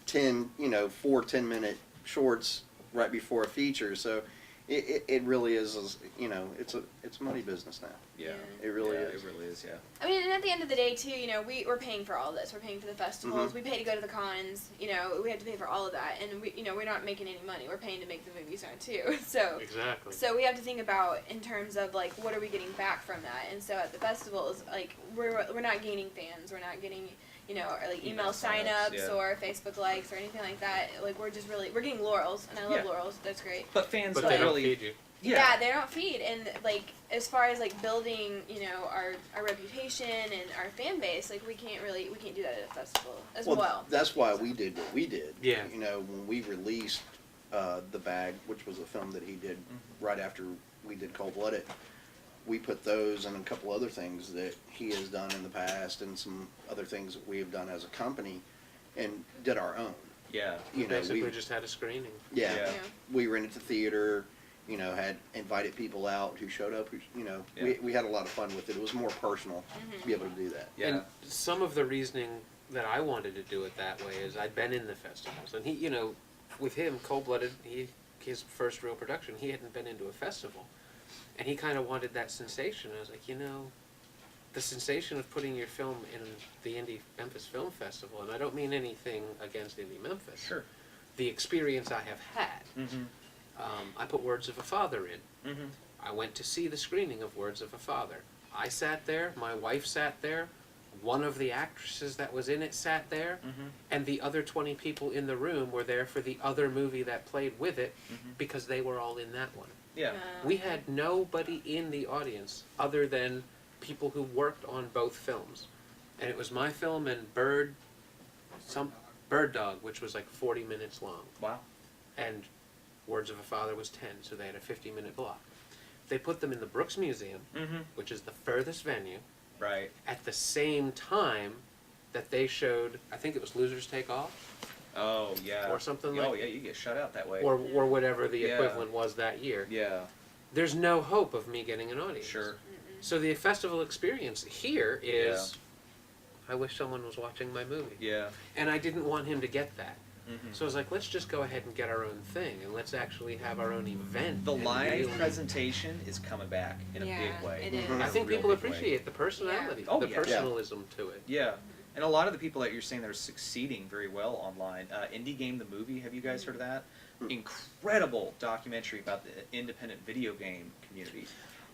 4 10-minute shorts right before a feature, so it really is, you know, it's a money business now. Yeah. It really is. It really is, yeah. I mean, and at the end of the day, too, you know, we're paying for all this. We're paying for the festivals. We pay to go to the cons. You know, we have to pay for all of that, and we're not making any money. We're paying to make the movies now too. So exactly. So we have to think about in terms of like what are we getting back from that. And so at the festivals, like we're not gaining fans. We're not getting, you know, or like email sign-ups or Facebook likes or anything like that. Like we're getting laurels, and I love laurels. That's great. But fans but don't they don't really feed you. Yeah, they don't feed, and like as far as like building, you know, our reputation and our fan base, like we can't do that at a festival as well. That's why we did what we did. Yeah. You know, when we released The Bag, which was a film that he did right after we did Cold Blooded, we put those and a couple other things that he has done in the past and some other things that we have done as a company and did our own. Yeah. You know, basically just had a screening. Yeah. We rented the theater. You know, had invited people out who showed up. Who, you know, we had a lot of fun with it. It was more personal to be able to do that. Yeah. And some of the reasoning that I wanted to do it that way is I'd been in the festivals, and he, you know, with him, Cold Blooded, his first real production, he hadn't been into a festival, and he kind of wanted that sensation. I was like, you know, the sensation of putting your film in the Indie Memphis Film Festival, and I don't mean anything against Indie Memphis. Sure. The experience I have had. I put Words of a Father in. I went to see the screening of Words of a Father. I sat there, my wife sat there, one of the actresses that was in it sat there, and the other 20 people in the room were there for the other movie that played with it because they were all in that one. Yeah. We had nobody in the audience other than people who worked on both films. And it was my film and Bird Dog, which was like 40 minutes long. Wow. And Words of a Father was 10, so they had a 50-minute block. They put them in the Brooks Museum, which is the furthest venue, right, at the same time that they showed, I think it was Losers Take Off. Oh, yeah. Or something like that. Oh, yeah, you get shut out that way. Or whatever the equivalent was that year. Yeah. There's no hope of me getting an audience. Sure. So the festival experience here is, I wish someone was watching my movie. Yeah. And I didn't want him to get that. So I was like, let's just go ahead and get our own thing, and let's actually have our own event. The live presentation is coming back in a big way. It is. I think people appreciate the personality, the personalism to it. Yeah. And a lot of the people that you're saying that are succeeding very well online. Indie Game the Movie, have you guys heard of that? Incredible documentary about the independent video game community.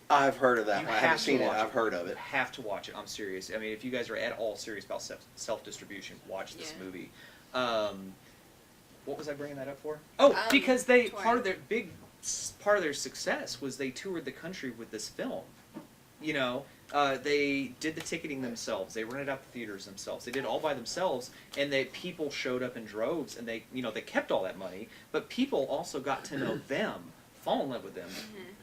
I've heard of that. I haven't seen it. I've heard of it. You have to watch it. I'm serious. I mean, if you guys are at all serious about self-distribution, watch this movie. What was I bringing that up for? Oh, because part of their success was they toured the country with this film. You know, They did the ticketing themselves. They rented out the theaters themselves. They did it all by themselves, and people showed up in droves, and they kept all that money. But people also got to know them, fall in love with them,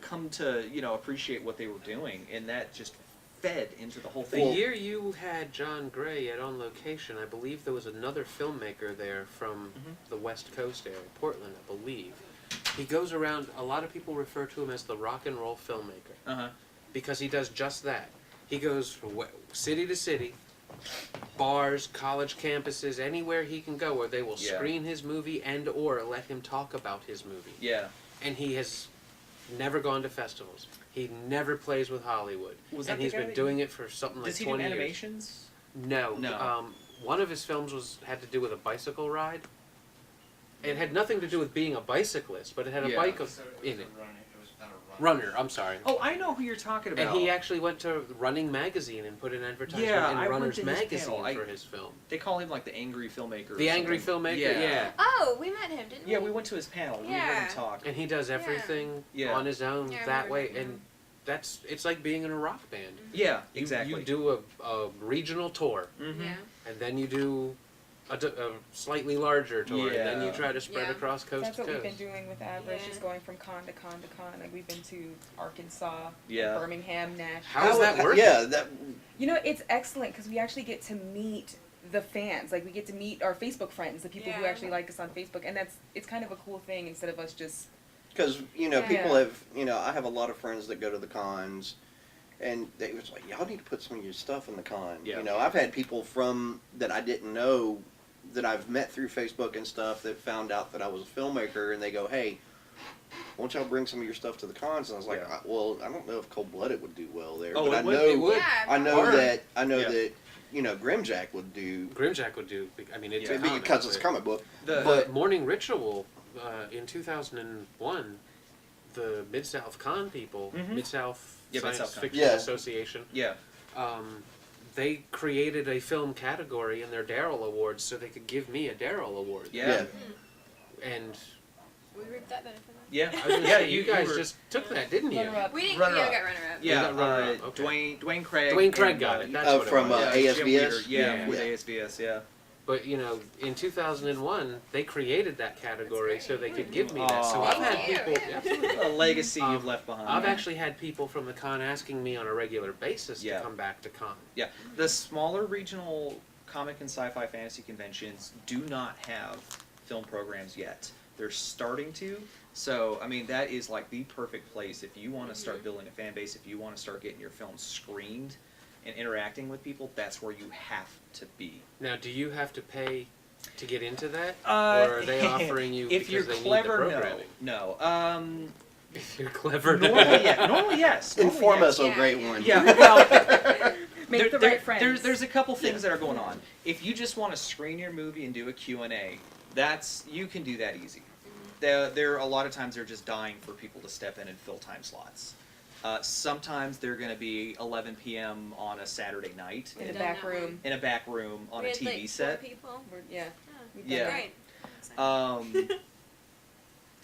come to appreciate what they were doing, and that just fed into the whole The thing. year you had John Gray at On Location, I believe there was another filmmaker there from the West Coast area, Portland, I believe. He goes around, a lot of people refer to him as the rock and roll filmmaker. Because he does just that. He goes from city to city, bars, college campuses, anywhere he can go where they will screen his movie and or let him talk about his movie. Yeah. And he has never gone to festivals. He never plays with Hollywood. Was that and the he's guy been that doing it for something like 20 years. Does he do animations? No. No. One of his films had to do with a bicycle ride. It had nothing to do with being a bicyclist, but it had a bike in it. Runner, I'm sorry. Oh, I know who you're talking about. And he actually went to Running Magazine and put an advertisement in Runner's Magazine for his film. They call him like the angry filmmaker. The angry filmmaker, yeah. Oh, we met him, didn't we? Yeah, we went to his panel. We heard him talk. And he does everything on his own that way, and it's like being in a rock band. Yeah, exactly. You do a regional tour, Yeah. and then you do a slightly larger tour, and then you try to spread across coast That's to what coast. we've been doing with Average, just going from con to con to con. Like we've been to Arkansas, Yeah. Birmingham, Nashville. How's that working? Yeah, that. You know, it's excellent because we actually get to meet the fans. Like we get to meet our Facebook friends, the people who actually like us on Facebook, and it's kind of a cool thing instead of us just. Because people have I have a lot of friends that go to the cons, and they was like, y'all need to put some of your stuff in the con. Yeah. I've had people from that I didn't know that I've met through Facebook and stuff that found out that I was a filmmaker, and they go, hey, won't y'all bring some of your stuff to the cons? And I was like, well, I don't know if Cold Blooded would do well there, but I know that Grimjack would do. Grimjack would do. I mean, it's because it's a comic book. But Morning Ritual in 2001, the Mid-South Con people, Mid-South Science Fiction Association, they created a film category in their Darryl Awards so they could give me a Darryl Award. And We reaped that benefit. I was gonna say, you guys just took that, didn't you? We didn't. Runner-up. We got runner-up. Yeah, Okay. Dwayne Craig. Dwayne Craig got it. That's what from it was. ASBS. With ASBS. Yeah. But in 2001, they created that category so they could give me that. So I've had people, a legacy you've left behind. I've actually had people from the con asking me on a regular basis to come back to con. Yeah, the smaller regional comic and sci-fi fantasy conventions do not have film programs yet. They're starting to. So, I mean, that is like the perfect place if you want to start building a fan base, if you want to start getting your films screened and interacting with people, that's where you have to be. Now, do you have to pay to get into that? Or are they offering you if because you're they clever, need the programming? No. If you're clever, normally yes. Inform us, oh great one. Yeah, well, Make the right friends. There's a couple things that are going on. If you just want to screen your movie and do a Q&A, you can do that easy. There a lot of times they're just dying for people to step in and fill time slots. Sometimes they're going to be 11 p.m. on a Saturday night in a back room. In a back room on a TV like set. 4 people.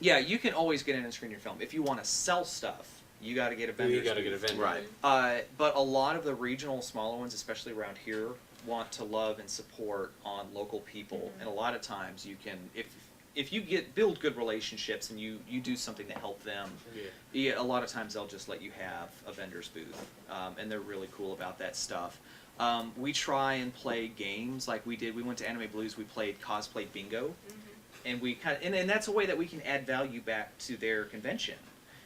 Yeah, you can always get in and screen your film. If you want to sell stuff, you got to get a vendor. You got to get a vendor. Right. But a lot of the regional smaller ones, especially around here, want to love and support on local people. And a lot of times you can, if you build good relationships and you do something to help them, a lot of times they'll just let you have a vendor's booth, and they're really cool about that stuff. We try and play games like we did. We went to Anime Blues. We played cosplay bingo, and we and that's a way that we can add value back to their convention.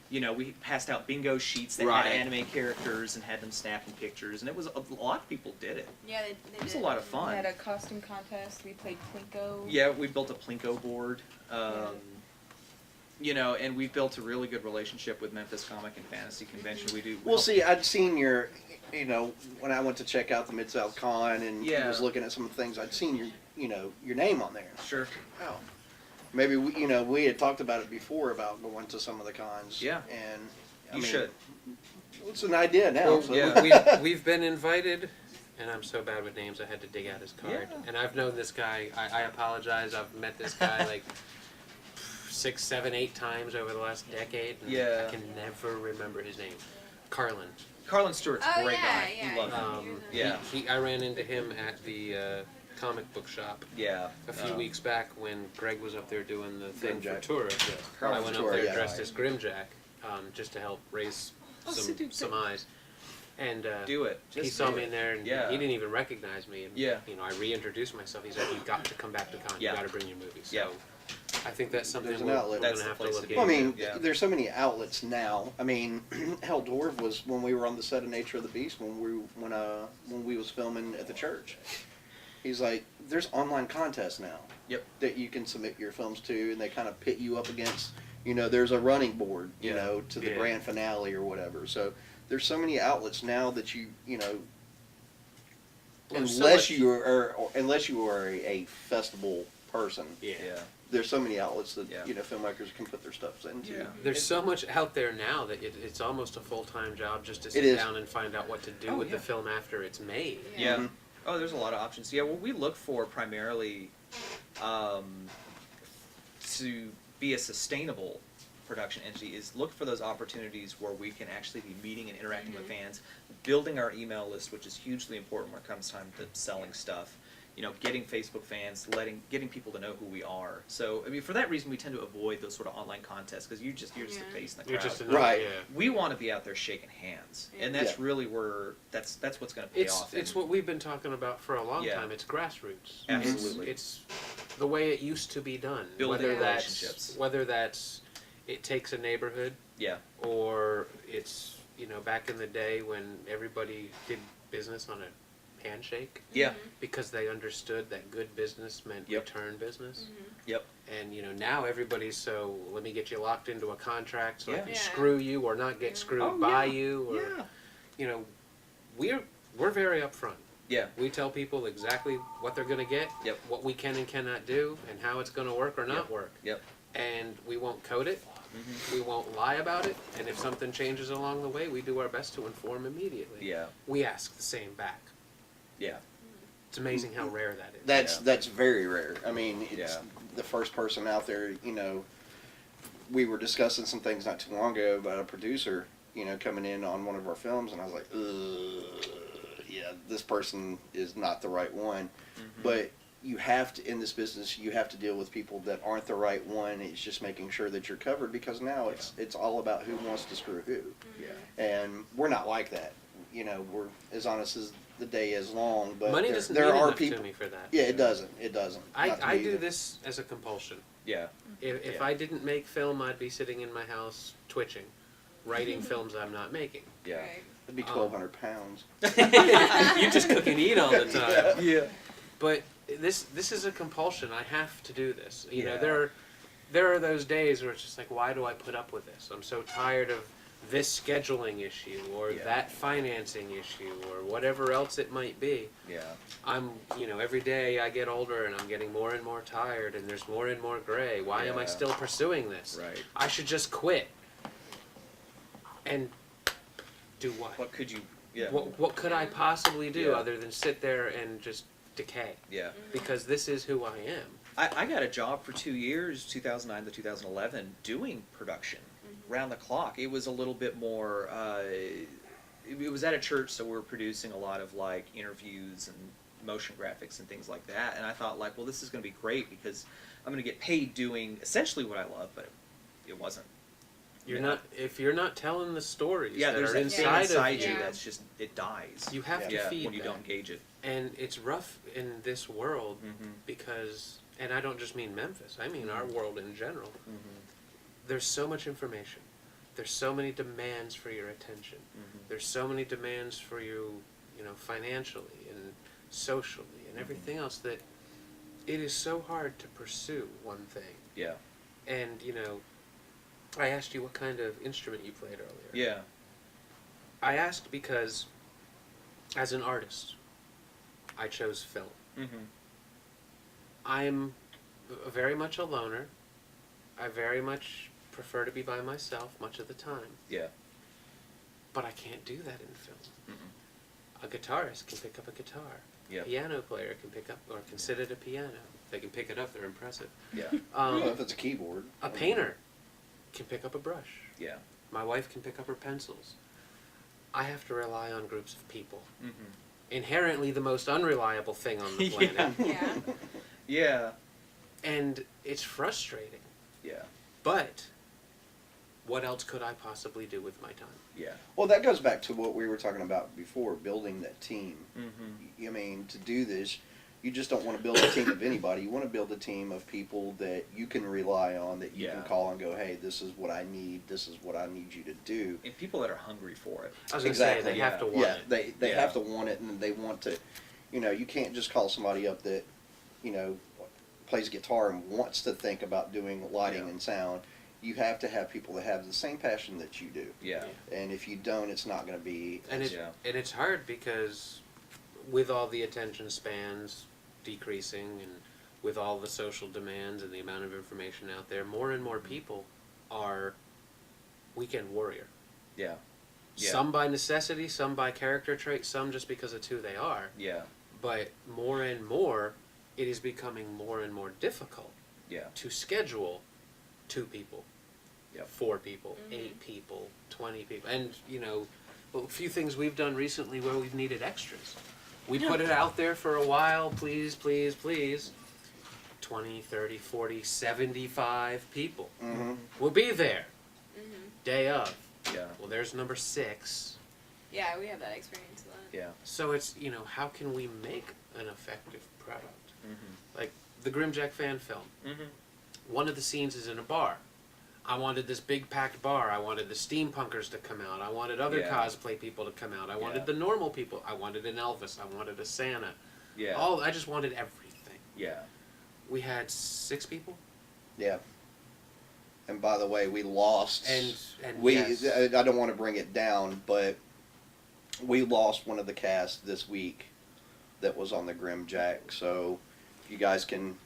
We passed out bingo sheets that had anime characters and had them snapping pictures, and it was a lot of people did it. Yeah, they it was a lot of fun. We had a costume contest. We played Plinko. Yeah, we built a Plinko board. And we built a really good relationship with Memphis Comic and Fantasy Convention. We do. Well, see, I'd seen your, when I went to check out the Mid-South Con and was looking at some things, I'd seen your name on there. Sure. Oh. Maybe we had talked about it before about going to some of the cons. Yeah. And you should. It's an idea now. Well, so. yeah, we've been invited, and I'm so bad with names I had to dig out his card. Yeah. And I've known this guy. I apologize. I've met this guy like 6, 7, 8 times over the last decade. And I can never remember his name. Carlin. Carlin Stewart's a Oh, great yeah, guy. yeah, You love him. Yeah. I ran into him at the comic book shop. Yeah. A few weeks back when Greg was up there doing the thing for Grimjack. tourists. I went up Tour, there yeah. dressed as Grimjack, just to help raise some eyes. And Do it. he Just saw do me it. in there, and Yeah. he didn't even recognize me. And, Yeah. you know, I reintroduced myself. He's like, "You've got to come back to con. Yeah. You got to bring your movies." So Yeah. I think that's something There's an we're outlet. going That's to the have to place look to be. into. Well, I mean, Yeah. there's so many outlets now. I mean, hell, Dwarf was when we were on the set of Nature of the Beast when we was filming at the church. He's like, there's online contests now. Yep. That you can submit your films to, and they kind of pit you up against. You know, there's a running board. You Yeah. know, to the Yeah. grand finale or whatever. So there's so many outlets now that you know. There's so Unless much- you are a festival person, Yeah. Yeah. there's so many outlets that Yeah. you know filmmakers can put their stuff into. Yeah. There's so much out there now that it's almost a full-time job just to sit is. down and find out what to do Oh, with yeah. the film after it's made. Yeah. Mhm. Oh, there's a lot of options. Yeah, what we look for primarily to be a sustainable production entity is look for those opportunities where we can actually be meeting and interacting with fans, building our email list, which is hugely important when it comes time to selling stuff. You know, getting Facebook fans, getting people to know who we are. So, I mean, for that reason, we tend to avoid those sort of online contests because you're just a face in the crowd. You're just another, Right. Yeah. We want to be out there shaking hands, and that's Yeah. really where that's what's going to pay off. It's what we've been talking about for a long Yeah. time. It's grassroots. Absolutely. It's the way it used to be done. Building relationships. Whether that's it takes a neighborhood, Yeah. or it's back in the day when everybody did business on a handshake. Yeah. Because they understood that good business meant Yep. return business. Yep. And now everybody's so let me get you locked into a contract so I Yeah. can Yeah. screw you or not get screwed Oh, by yeah. you or Yeah. we're very upfront. Yeah. We tell people exactly what they're going to get, Yep. what we can and cannot do, and how it's going to work or not Yep. work. Yep. And we won't code it. We won't lie about it. And if something changes along the way, we do our best to inform immediately. Yeah. We ask the same back. Yeah. It's amazing how rare that is. That's very rare. I mean, it's Yeah. the first person out there. We were discussing some things not too long ago about a producer, coming in on one of our films, and I was like, yeah, this person is not the right one. But you have to, in this business, you have to deal with people that aren't the right one. It's just making sure that you're covered because now it's all about who wants to screw who. Yeah. And we're not like that. We're as honest as the day is long, but Money doesn't there mean are enough people. to me for that. Yeah, it doesn't. It doesn't. Not to I me do either. this as a compulsion. Yeah. If Yeah. I didn't make film, I'd be sitting in my house twitching, writing films I'm not making. Yeah. It'd be 1,200 pounds. You just cook and eat all the time. Yeah. But this is a compulsion. I have to do this. Yeah. There are those days where it's just like, why do I put up with this? I'm so tired of this scheduling issue or Yeah. that financing issue or whatever else it might be. Yeah. I'm, every day I get older and I'm getting more and more tired and there's more and more gray. Why am I Yeah. still pursuing this? Right. I should just quit. And do what? What could you? Yeah. What could I possibly do Yeah. other than sit there and just decay? Yeah. Because this is who I am. I got a job for 2 years, 2009 to 2011, doing production round the clock. It was a little bit more. It was at a church, so we were producing a lot of like interviews and motion graphics and things like that. And I thought, like, well, this is going to be great because I'm going to get paid doing essentially what I love, but it wasn't. If you're not telling the stories Yeah, that there's are that thing inside of you Yeah. that's just it dies. you have to feed when you that. don't gauge it. And it's rough in this world because, and I don't just mean Memphis, I mean our world in general. There's so much information. There's so many demands for your attention. There's so many demands for you, financially and socially and everything else that it is so hard to pursue one thing. Yeah. And, I asked you what kind of instrument you played earlier. Yeah. I asked because, as an artist, I chose film. I'm very much a loner. I very much prefer to be by myself much of the time. Yeah. But I can't do that in film. A guitarist can pick up a guitar. Yeah. A piano player can pick up or can sit at a piano. If they can pick it up, they're impressive. Yeah. Well, if it's a keyboard. A painter can pick up a brush. Yeah. My wife can pick up her pencils. I have to rely on groups of people. Mm-hmm. Inherently the most unreliable thing on the planet. Yeah. Yeah. And it's frustrating. Yeah. But what else could I possibly do with my time? Yeah. Well, that goes back to what we were talking about before, building that team. Mm-hmm. I mean, to do this, you just don't want to build a team of anybody. You want to build a team of people that you can rely on, that you can call and go, hey, this is what I need, this is what I need you to do. And people that are hungry for it. I was going to say, they have to want it. They have to want it, and they want to, you can't just call somebody up that, plays guitar and wants to think about doing lighting and sound. You have to have people that have the same passion that you do. Yeah. And if you don't, it's not going to be. And it's hard because with all the attention spans decreasing and with all the social demands and the amount of information out there, more and more people are weekend warrior. Yeah. Some by necessity, some by character trait, some just because it's who they are. Yeah. But more and more, it is becoming more and more difficult to schedule 2 people, 4 people, 8 people, 20 people. And, a few things we've done recently where we've needed extras. We put it out there for a while, please, please, please. 20, 30, 40, 75 people will be there. Day of. Yeah. Well, there's number 6. Yeah, we have that experience a lot. Yeah. So it's, how can we make an effective product? Like the Grimjack fan film. One of the scenes is in a bar. I wanted this big packed bar. I wanted the steampunkers to come out. I wanted other cosplay people to come out. I wanted the normal people. I wanted an Elvis. I wanted a Santa. Yeah. I just wanted everything. Yeah. We had 6 people. Yeah. And by the way, we lost. And we. yes. I don't want to bring it down, but we lost one of the cast this week that was on the Grimjack. So you guys can.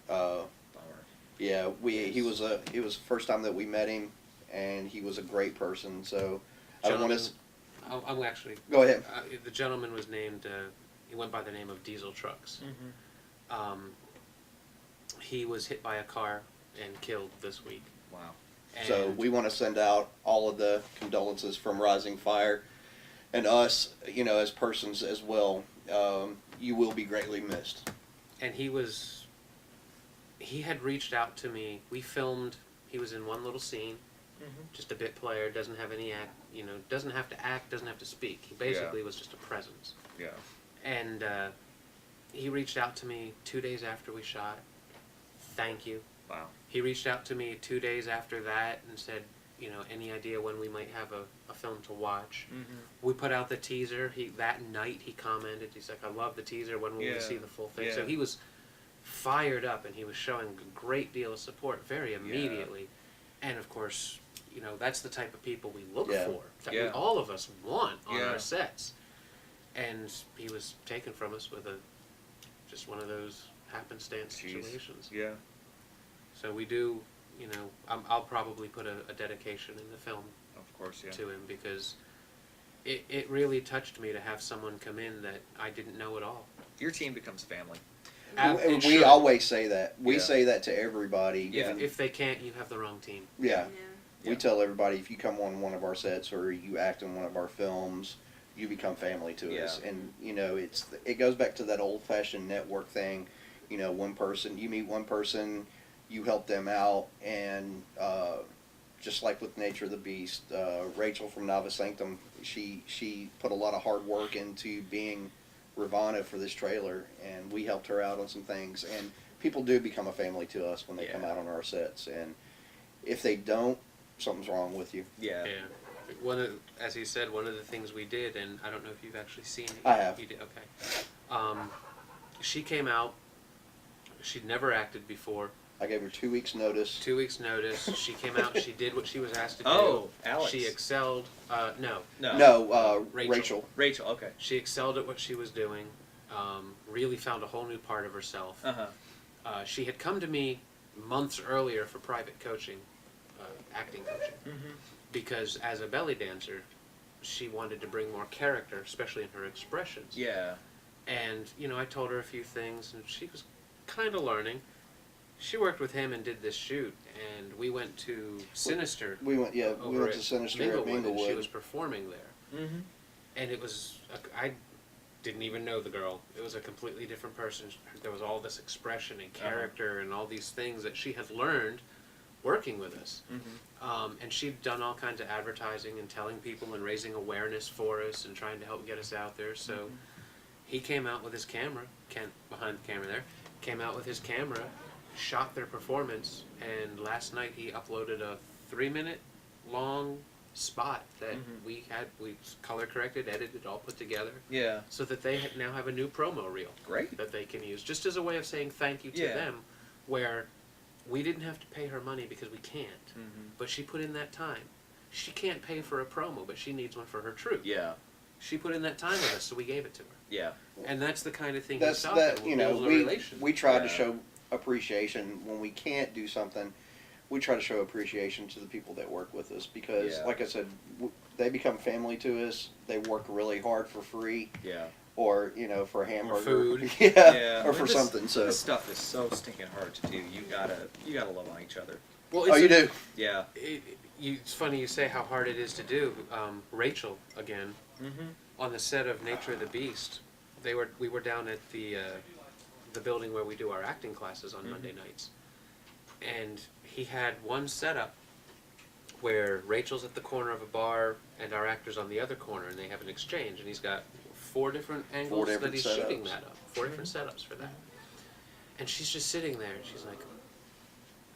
Yeah, he was it was the first time that we met him, and he was a great person. So I don't want to. I'm actually. Go ahead. The gentleman was named. He went by the name of Diesel Trucks. He was hit by a car and killed this week. Wow. And so we want to send out all of the condolences from Rising Fire, and us, as persons as well. You will be greatly missed. And he had reached out to me. We filmed. He was in one little scene, just a bit player. Doesn't have any act. Doesn't have to act. Doesn't have to speak. He basically was just a presence. Yeah. And he reached out to me 2 days after we shot. Thank you. Wow. He reached out to me 2 days after that and said, any idea when we might have a film to watch? We put out the teaser. That night he commented. He's like, I love the teaser. When will we see the full thing? So he was fired up, and he was showing a great deal of support very immediately. And of course, that's the type of people we look for, that we, all of us want on our sets. And he was taken from us with just one of those happenstance situations. Yeah. So we do, I'll probably put a dedication in the film, of course, to him, because it really touched me to have someone come in that I didn't know at all. Your team becomes family. We always say that. We say that to everybody. Yeah. If they can't, you have the wrong team. Yeah. We tell everybody, if you come on one of our sets or you act in one of our films, you become family to us. And it goes back to that old-fashioned network thing. One person, you meet one person, you help them out, and just like with Nature of the Beast, Rachel from Nava Sanctum, she put a lot of hard work into being Ravana for this trailer, and we helped her out on some things. And people do become a family to us when they come out on our sets, and if they don't, something's wrong with you. Yeah. As he said, one of the things we did, and I don't know if you've actually seen it. I have. You did, okay. She came out. She'd never acted before. I gave her 2 weeks' notice. 2 weeks' notice. She came out. She did what she was asked to do. Oh, Alex. She excelled. No, Rachel. Rachel. Okay. She excelled at what she was doing. Really found a whole new part of herself. She had come to me months earlier for private coaching, acting coaching, because as a belly dancer, she wanted to bring more character, especially in her expressions. Yeah. And I told her a few things, and she was kind of learning. She worked with him and did this shoot, and we went to Sinister. We went to Sinister at Minglewood, and she Minglewood. was performing there. and it was I didn't even know the girl. It was a completely different person. There was all this expression and character and all these things that she had learned working with us. And she'd done all kinds of advertising and telling people and raising awareness for us and trying to help get us out there. So he came out with his camera, Kent behind the camera there, came out with his camera, shot their performance, and last night he uploaded a 3-minute long spot that we color corrected, edited, all put together. Yeah. So that they now have a new promo reel. Great. That they can use, just as a way of saying thank you to them, where we didn't have to pay her money because we can't, but she put in that time. She can't pay for a promo, but she needs one for her troupe. Yeah. She put in that time with us, so we gave it to her. Yeah. And that's the kind of thing That's he's that, talking. you know, we try Yeah. to show appreciation when we can't do something. We try to show appreciation to the people that work with us because, Yeah. like I said, they become family to us. They work really hard for free. Yeah. Or, you know, for a hamburger. food. Yeah. Or Well, for this- something. So. This stuff is so stinking hard to do. You gotta love on each other. Well, Oh, you do. Yeah. It's funny you say how hard it is to do. Rachel, again, on the set of Nature of the Beast, we were down at the building where we do our acting classes on Monday nights, and he had one setup where Rachel's at the corner of a bar and our actor's on the other corner, and they have an exchange, and he's got 4 different angles that he's shooting that up, 4 different setups for that, and she's just sitting there, and she's like,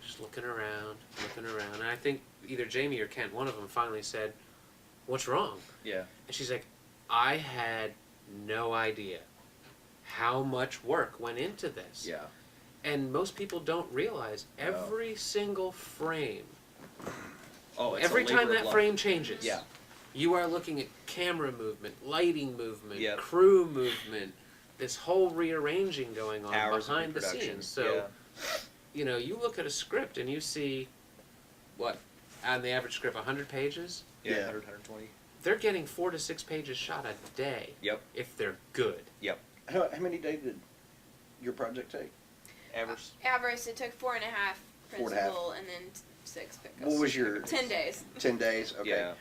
just looking around, and I think either Jamie or Kent, one of them finally said, "What's wrong?" Yeah. And she's like, "I had no idea how much work went into this." Yeah. And most people don't realize every single frame, Oh, it's every a time labor of that love. frame changes, Yeah. you are looking at camera movement, lighting movement, Yep. crew movement, this whole rearranging going on Hours of behind the pre-production. scenes. So, you know, you look at a script and you see, what, on the average script, 100 pages? Yeah. 100, 120. They're getting 4 to 6 pages shot a day. Yep. If they're good. Yep. How many days did your project take? Avarice, it took 4.5 4.5. principal and then 6 pickups. What was your 10 days. 10 days. Okay. Yeah.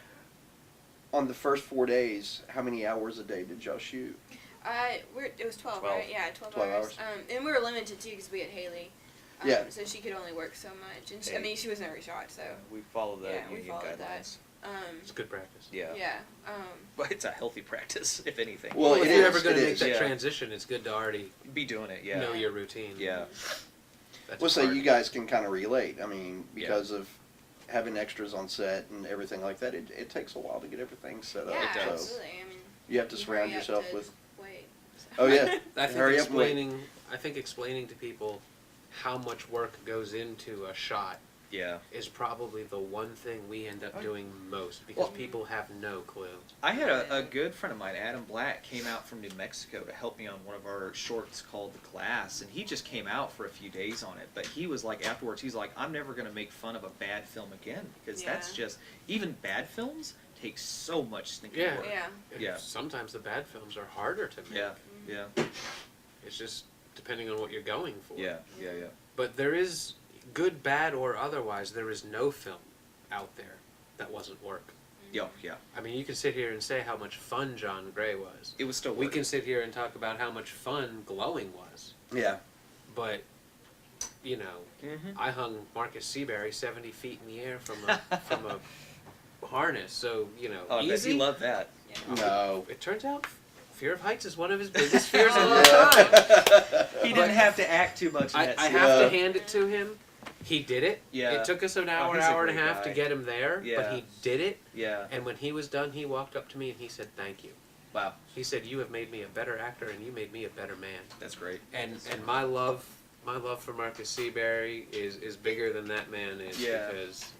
On the first 4 days, how many hours a day did y'all shoot? It was 12, 12. right? Yeah, 12 hours. And we were limited too because we had Haley. Yeah. So she could only work so much, and she, I Hey. mean, she was never shot, so We follow the yeah, we union followed guidelines. that. It's good practice. Yeah. Yeah. But it's a healthy practice, if anything. Well, if it you're is, ever going it to make is. that Yeah. transition, it's good to already Be doing it, yeah. know your routine. Yeah. That's Well, so part. you guys can kind of relate. I mean, because of having extras on set and everything like that, it takes a while to get everything set up. Yeah, So absolutely. I mean, you have to you surround hurry up yourself to with. wait. Oh yeah. I think Hurry up and wait. explaining to people how much work goes into a shot Yeah. is probably the one thing we end up doing most because Well- people have no clue. I had a good friend of mine, Adam Black, came out from New Mexico to help me on one of our shorts called The Class, and he just came out for a few days on it. But he was like, afterwards, he's like, I'm never going to make fun of a bad film again because that's just, even bad films take so much stinking Yeah. work. Yeah. Yeah. Sometimes the bad films are harder to make. Yeah, yeah, It's just depending on what you're going for. yeah, yeah, yeah. But there is, good, bad, or otherwise, there is no film out there that wasn't work. Yeah, yeah. I mean, you can sit here and say how much fun John Gray was. It was still We work. can sit here and talk about how much fun Glowing was. Yeah. But, you know, Mhm. I hung Marcus Seabury 70 feet in the air from a harness. So, you know, Oh, I bet easy. he loved that. No. It turns out fear of heights is one of his biggest fears of all time. He didn't have to act too much in I that have scene. to hand it to him. He did it. Yeah. It took us an hour, he's a hour and a great half to guy. get him there, Yeah. but he did it. Yeah. And when he was done, he walked up to me and he said, "Thank you." Wow. He said, "You have made me a better actor, and you made me a better man." That's great. And my love for Marcus Seabury is bigger than that man is, Yeah. because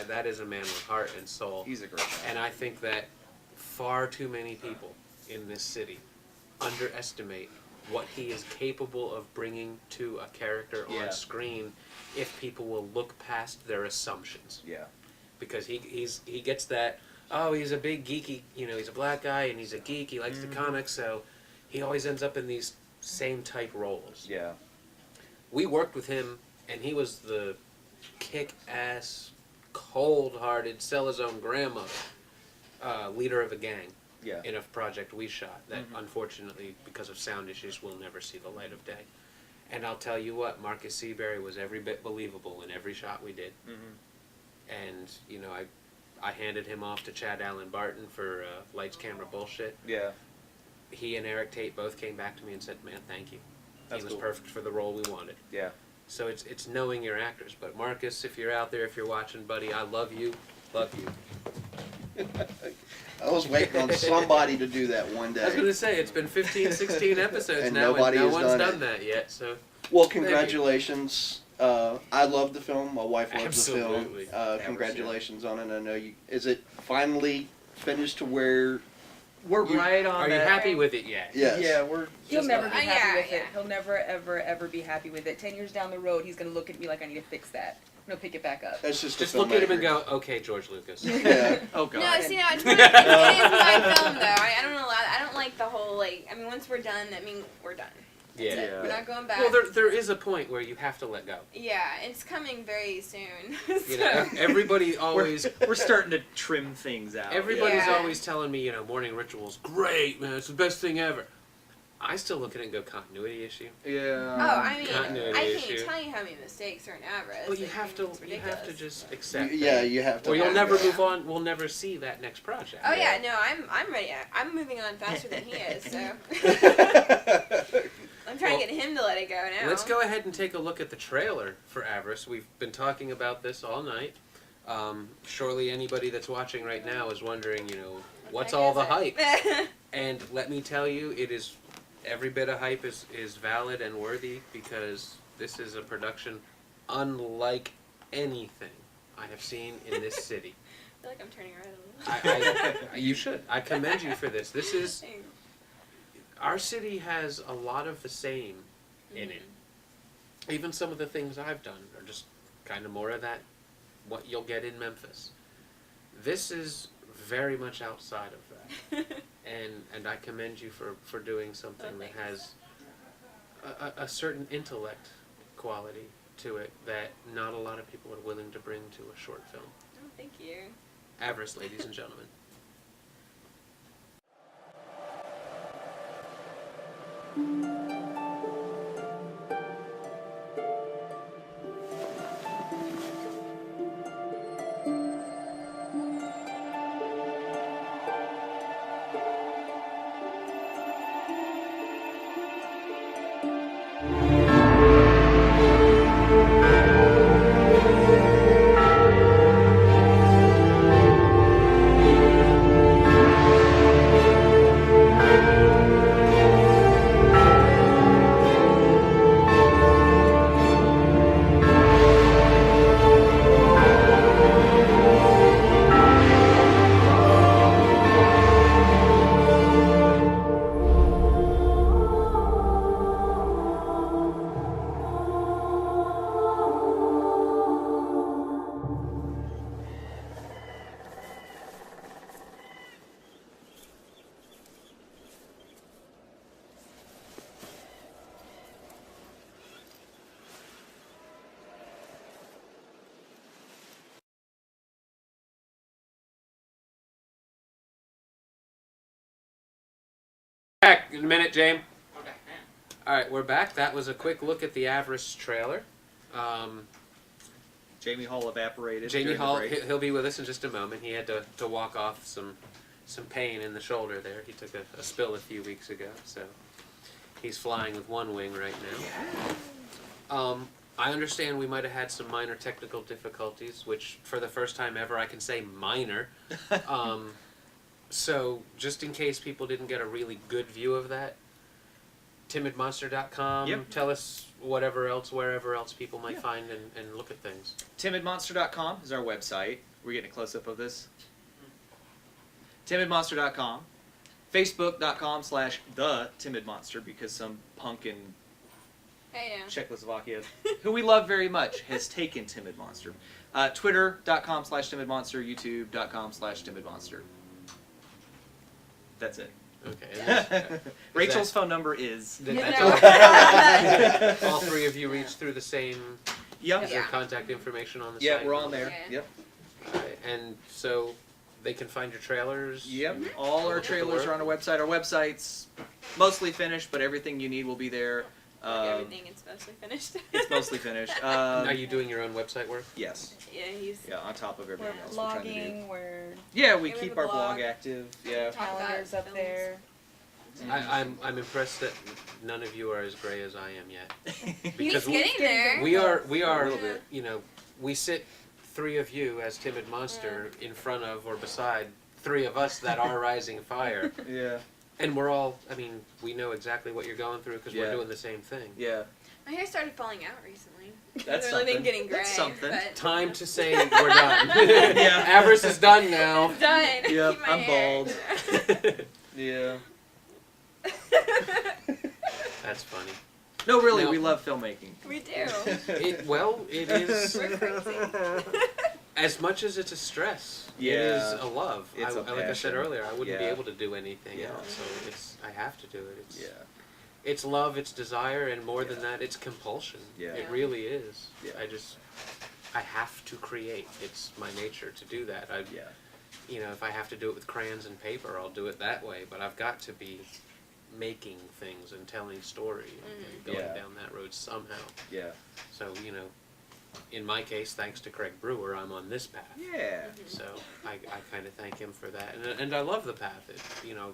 that is a man with heart and soul. He's a great guy. And I think that far too many people in this city underestimate what he is capable of bringing to a character Yeah. on screen if people will look past their assumptions. Yeah. Because he gets that, oh, he's a big geeky, you know, he's a black guy and he's a geek, he likes the comics, so he always ends up in these same type roles. Yeah. We worked with him, and he was the kick-ass, cold-hearted, sell his own grandma leader of a gang. in a project we shot that unfortunately, because of sound issues, will never see the light of day. And I'll tell you what, Marcus Seabury was every bit believable in every shot we did. And, you know, I handed him off to Chad Allen Barton for lights, camera, bullshit. Yeah. He and Eric Tate both came back to me and said, man, thank you. That's he was cool. perfect for the role we wanted. Yeah. So it's knowing your actors. But Marcus, if you're out there, if you're watching, buddy, I love you. Love you. I was waiting on somebody to do that one day. I was going to say, it's been 15, 16 episodes And now, nobody and no has one's done done that yet. So, Well, congratulations. I love the film. My wife loves Absolutely. the film. Congratulations on it. I know you. Is it finally finished to where? We're right on. Are you happy with it yet? Yes. Yeah, we're. He'll never be happy with yeah. it. He'll never, ever, ever be happy with it. 10 years down the road, he's gonna look at me like I need to fix that. I'm gonna pick it back up. That's just look at him and go, okay, George Lucas. Yeah. Oh God. No, see, no, it is my film though. I don't allow. I don't like the whole like. I mean, once we're done, I mean, we're done. That's it. We're not going back. Well, there is a point where you have to let go. Yeah, it's coming very soon. You know, everybody always. We're starting to trim things out. Everybody's always telling me, you know, morning rituals, great, man, it's the best thing ever. I still look at it and go, continuity issue. Yeah. Oh, I mean, Continuity I issue. can't tell you how many mistakes are in Avarice. Well, you have to just accept. Yeah, it. you have to. Or you'll let never go. move on. We'll never see that next project. Oh yeah, no, I'm ready. I'm moving on faster than he is, so I'm trying to get him to let it go now. Let's go ahead and take a look at the trailer for Avarice. We've been talking about this all night. Surely anybody that's watching right now is wondering, you know, what's all the hype? And let me tell you, it is every bit of hype is valid and worthy, because this is a production unlike anything I have seen in this city. I feel like I'm turning red a little. You should. I commend you for this. This is Thanks. our city has a lot of the same in it. Even some of the things I've done are just kind of more of that, what you'll get in Memphis. This is very much outside of that. And I commend you for doing something that has a certain intellect quality to it that not a lot of people are willing to bring to a short film. Oh, thank you. Avarice, ladies and gentlemen. Back in a minute, James. Okay. All right, we're back. That was a quick look at the Avarice trailer. Jamie Hall evaporated. Jamie during the Hall, break. he'll be with us in just a moment. He had to walk off some pain in the shoulder there. He took a spill a few weeks ago, so he's flying with one wing right now. I understand we might have had some minor technical difficulties, which for the first time ever I can say minor. So just in case people didn't get a really good view of that, timidmonster.com. Yep. Tell us whatever else, wherever else people might find and look at things. Timidmonster.com is our website. We're getting a close-up of this. Timidmonster.com. Facebook.com/TheTimidMonster, because some punk in Czechoslovakia, who we love very much, has taken Timid Monster. Twitter.com/TimidMonster. YouTube.com/TimidMonster. That's it. Okay. Rachel's phone number is. All three of you reach through the same. Yep. Is there contact information on the site? Yeah, we're on there. Yep. All right. And so, they can find your trailers. Yep, all our trailers are on our website. Our website's mostly finished, but everything you need will be there. Everything is mostly finished. It's mostly finished. Are you doing your own website work? Yes. Yeah, on top of everything else We're we're trying to do. blogging, we're Yeah, we Yeah, we keep have a our blog blog. active. Yeah. calendars up there. I'm impressed that none of you are as gray as I am yet. He's Because getting there. we are A little bit. you know, we sit three of you as Timid Monster in front of or beside three of us that are Rising Fire. Yeah. And we're all, I mean, we know exactly what you're going through because we're Yeah. doing the same thing. Yeah. My hair started falling out recently. That's It's really been something. getting gray. That's something. But Time to say we're done. Yeah. Avarice is done now. it's done. Yep, Keep my I'm hair. bald. Yeah. That's funny. No, really, No. we love filmmaking. We do. It is, We're crazy. as much as it's a stress, it Yeah. is a love. It's a like I said passion. earlier, I wouldn't be Yeah. able to do anything Yeah. else. So I have to do it. Yeah. It's love, it's desire, and more than that, it's compulsion. Yeah. It really is. Yeah. I have to create. It's my nature to do that. Yeah. You know, if I have to do it with crayons and paper, I'll do it that way. But I've got to be making things and telling story and going Yeah. down that road somehow. Yeah. So, you know, in my case, thanks to Craig Brewer, I'm on this path. Yeah. So I kind of thank him for that, and I love the path. You know,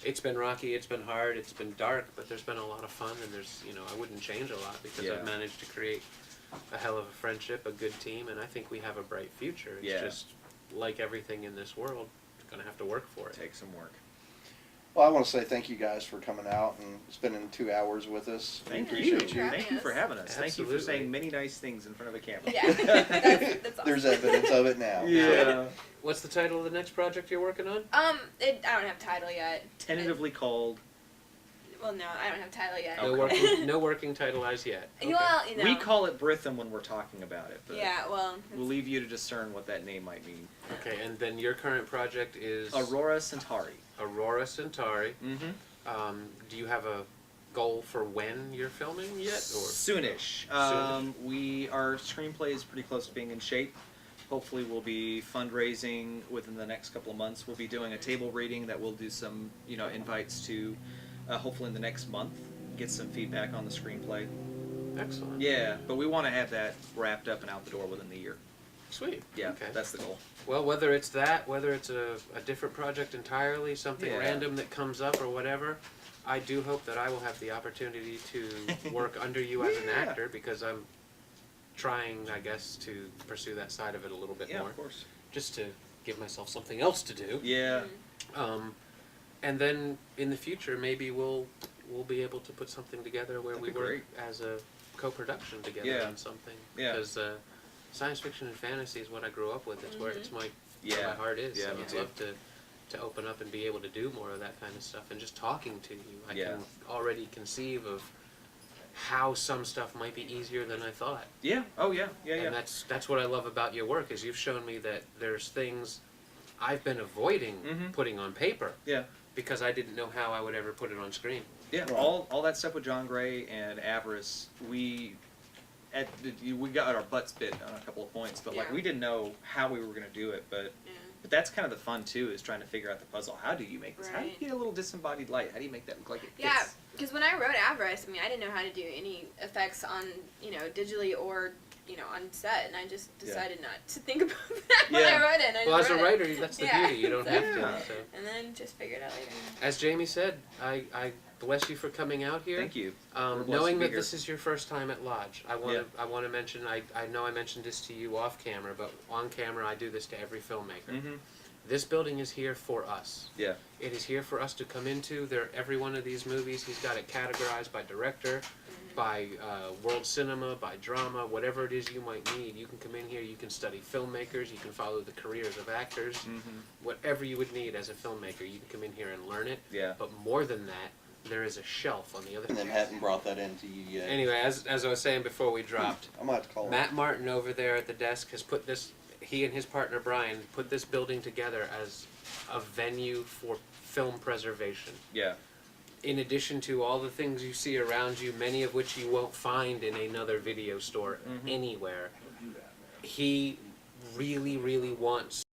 it's been rocky, it's been hard, it's been dark, but there's been a lot of fun, and I wouldn't change a lot because Yeah. I've managed to create a hell of a friendship, a good team, and I think we have a bright future. It's Yeah. just like everything in this world, you're gonna have to work for it. Take some work. Well, I want to say thank you guys for coming out and spending 2 hours with us. We Thank appreciate you. Thank you for having us. Thank you for Absolutely. saying many nice things in front of a camera. Yeah. That's awesome. There's evidence of it now. Yeah. What's the title of the next project you're working on? I don't have a title yet. Tentatively called. Well, no, I don't have a title yet. No working title as yet. Okay. Well, you know. We call it Britham when we're talking about it, but Yeah, well. we'll leave you to discern what that name might mean. Okay, and then your current project is Aurora Centauri. Aurora Centauri. Mm-hmm. Do you have a goal for when you're filming yet? Or Soonish. Our screenplay is pretty close to being in shape. Hopefully we'll be fundraising within the next couple of months. We'll be doing a table reading that we'll do some, invites to, hopefully in the next month, get some feedback on the screenplay. Excellent. Yeah, but we want to have that wrapped up and out the door within the year. Sweet. Yeah, Okay. that's the goal. Well, whether it's that, whether it's a different project entirely, something Yeah. random that comes up or whatever, I do hope that I will have the opportunity to work under you as an Yeah. actor because I'm trying, I guess, to pursue that side of it a little bit Yeah, more. of course. Just to give myself something else to do. Yeah. And then in the future, maybe we'll be able to put something together where That'd we be work great. as a co-production together Yeah. on something. Yeah. Because science fiction and fantasy is what I grew up with. It's where it's where Yeah. my heart is. Yeah, so me I'd too. love to open up and be able to do more of that kind of stuff. And just talking to you, I Yeah. can already conceive of how some stuff might be easier than I thought. Yeah. Oh, yeah. Yeah, And that's what I love about your work is you've shown me that there's things I've been avoiding Mhm. putting on paper. Yeah. Because I didn't know how I would ever put it on screen. Yeah, Right. all that stuff with John Gray and Avarice, we got our butts bit on a couple of points, but Yeah. we didn't know how we were going to do it. But that's kind of the fun too, is trying to figure out the puzzle. How do you make this? How do you Right. get a little disembodied light? How do you make that look like it fits? Yeah, because when I wrote Avarice, I didn't know how to do any effects on, digitally or, on set, and I just decided not to think about that when I wrote it. And I Well, just as a wrote it. writer, that's the Yeah. beauty. You don't have to. So. And then just figured it out later. As Jamie said, I bless you for coming out here. Thank you. We're blessed Knowing to be that here. this is your first time at Lodge, I want to mention. I know I mentioned this to you off camera, but on camera I do this to every filmmaker. Mm-hmm. This building is here for us. Yeah. It is here for us to come into. Every one of these movies, he's got it categorized by director, by world cinema, by drama, whatever it is you might need. You can come in here, you can study filmmakers, you can follow the careers of actors. Whatever you would need as a filmmaker, you can come in here and learn it. Yeah. But more than that, there is a shelf on the other And then side. hadn't brought that into you yet. Anyway, as I was saying before we dropped, I might have to call Matt Martin over there at the desk has put this, he and his partner Brian put this building together as a venue for film preservation. Yeah. In addition to all the things you see around you, many of which you won't find in another video store anywhere, he really, really wants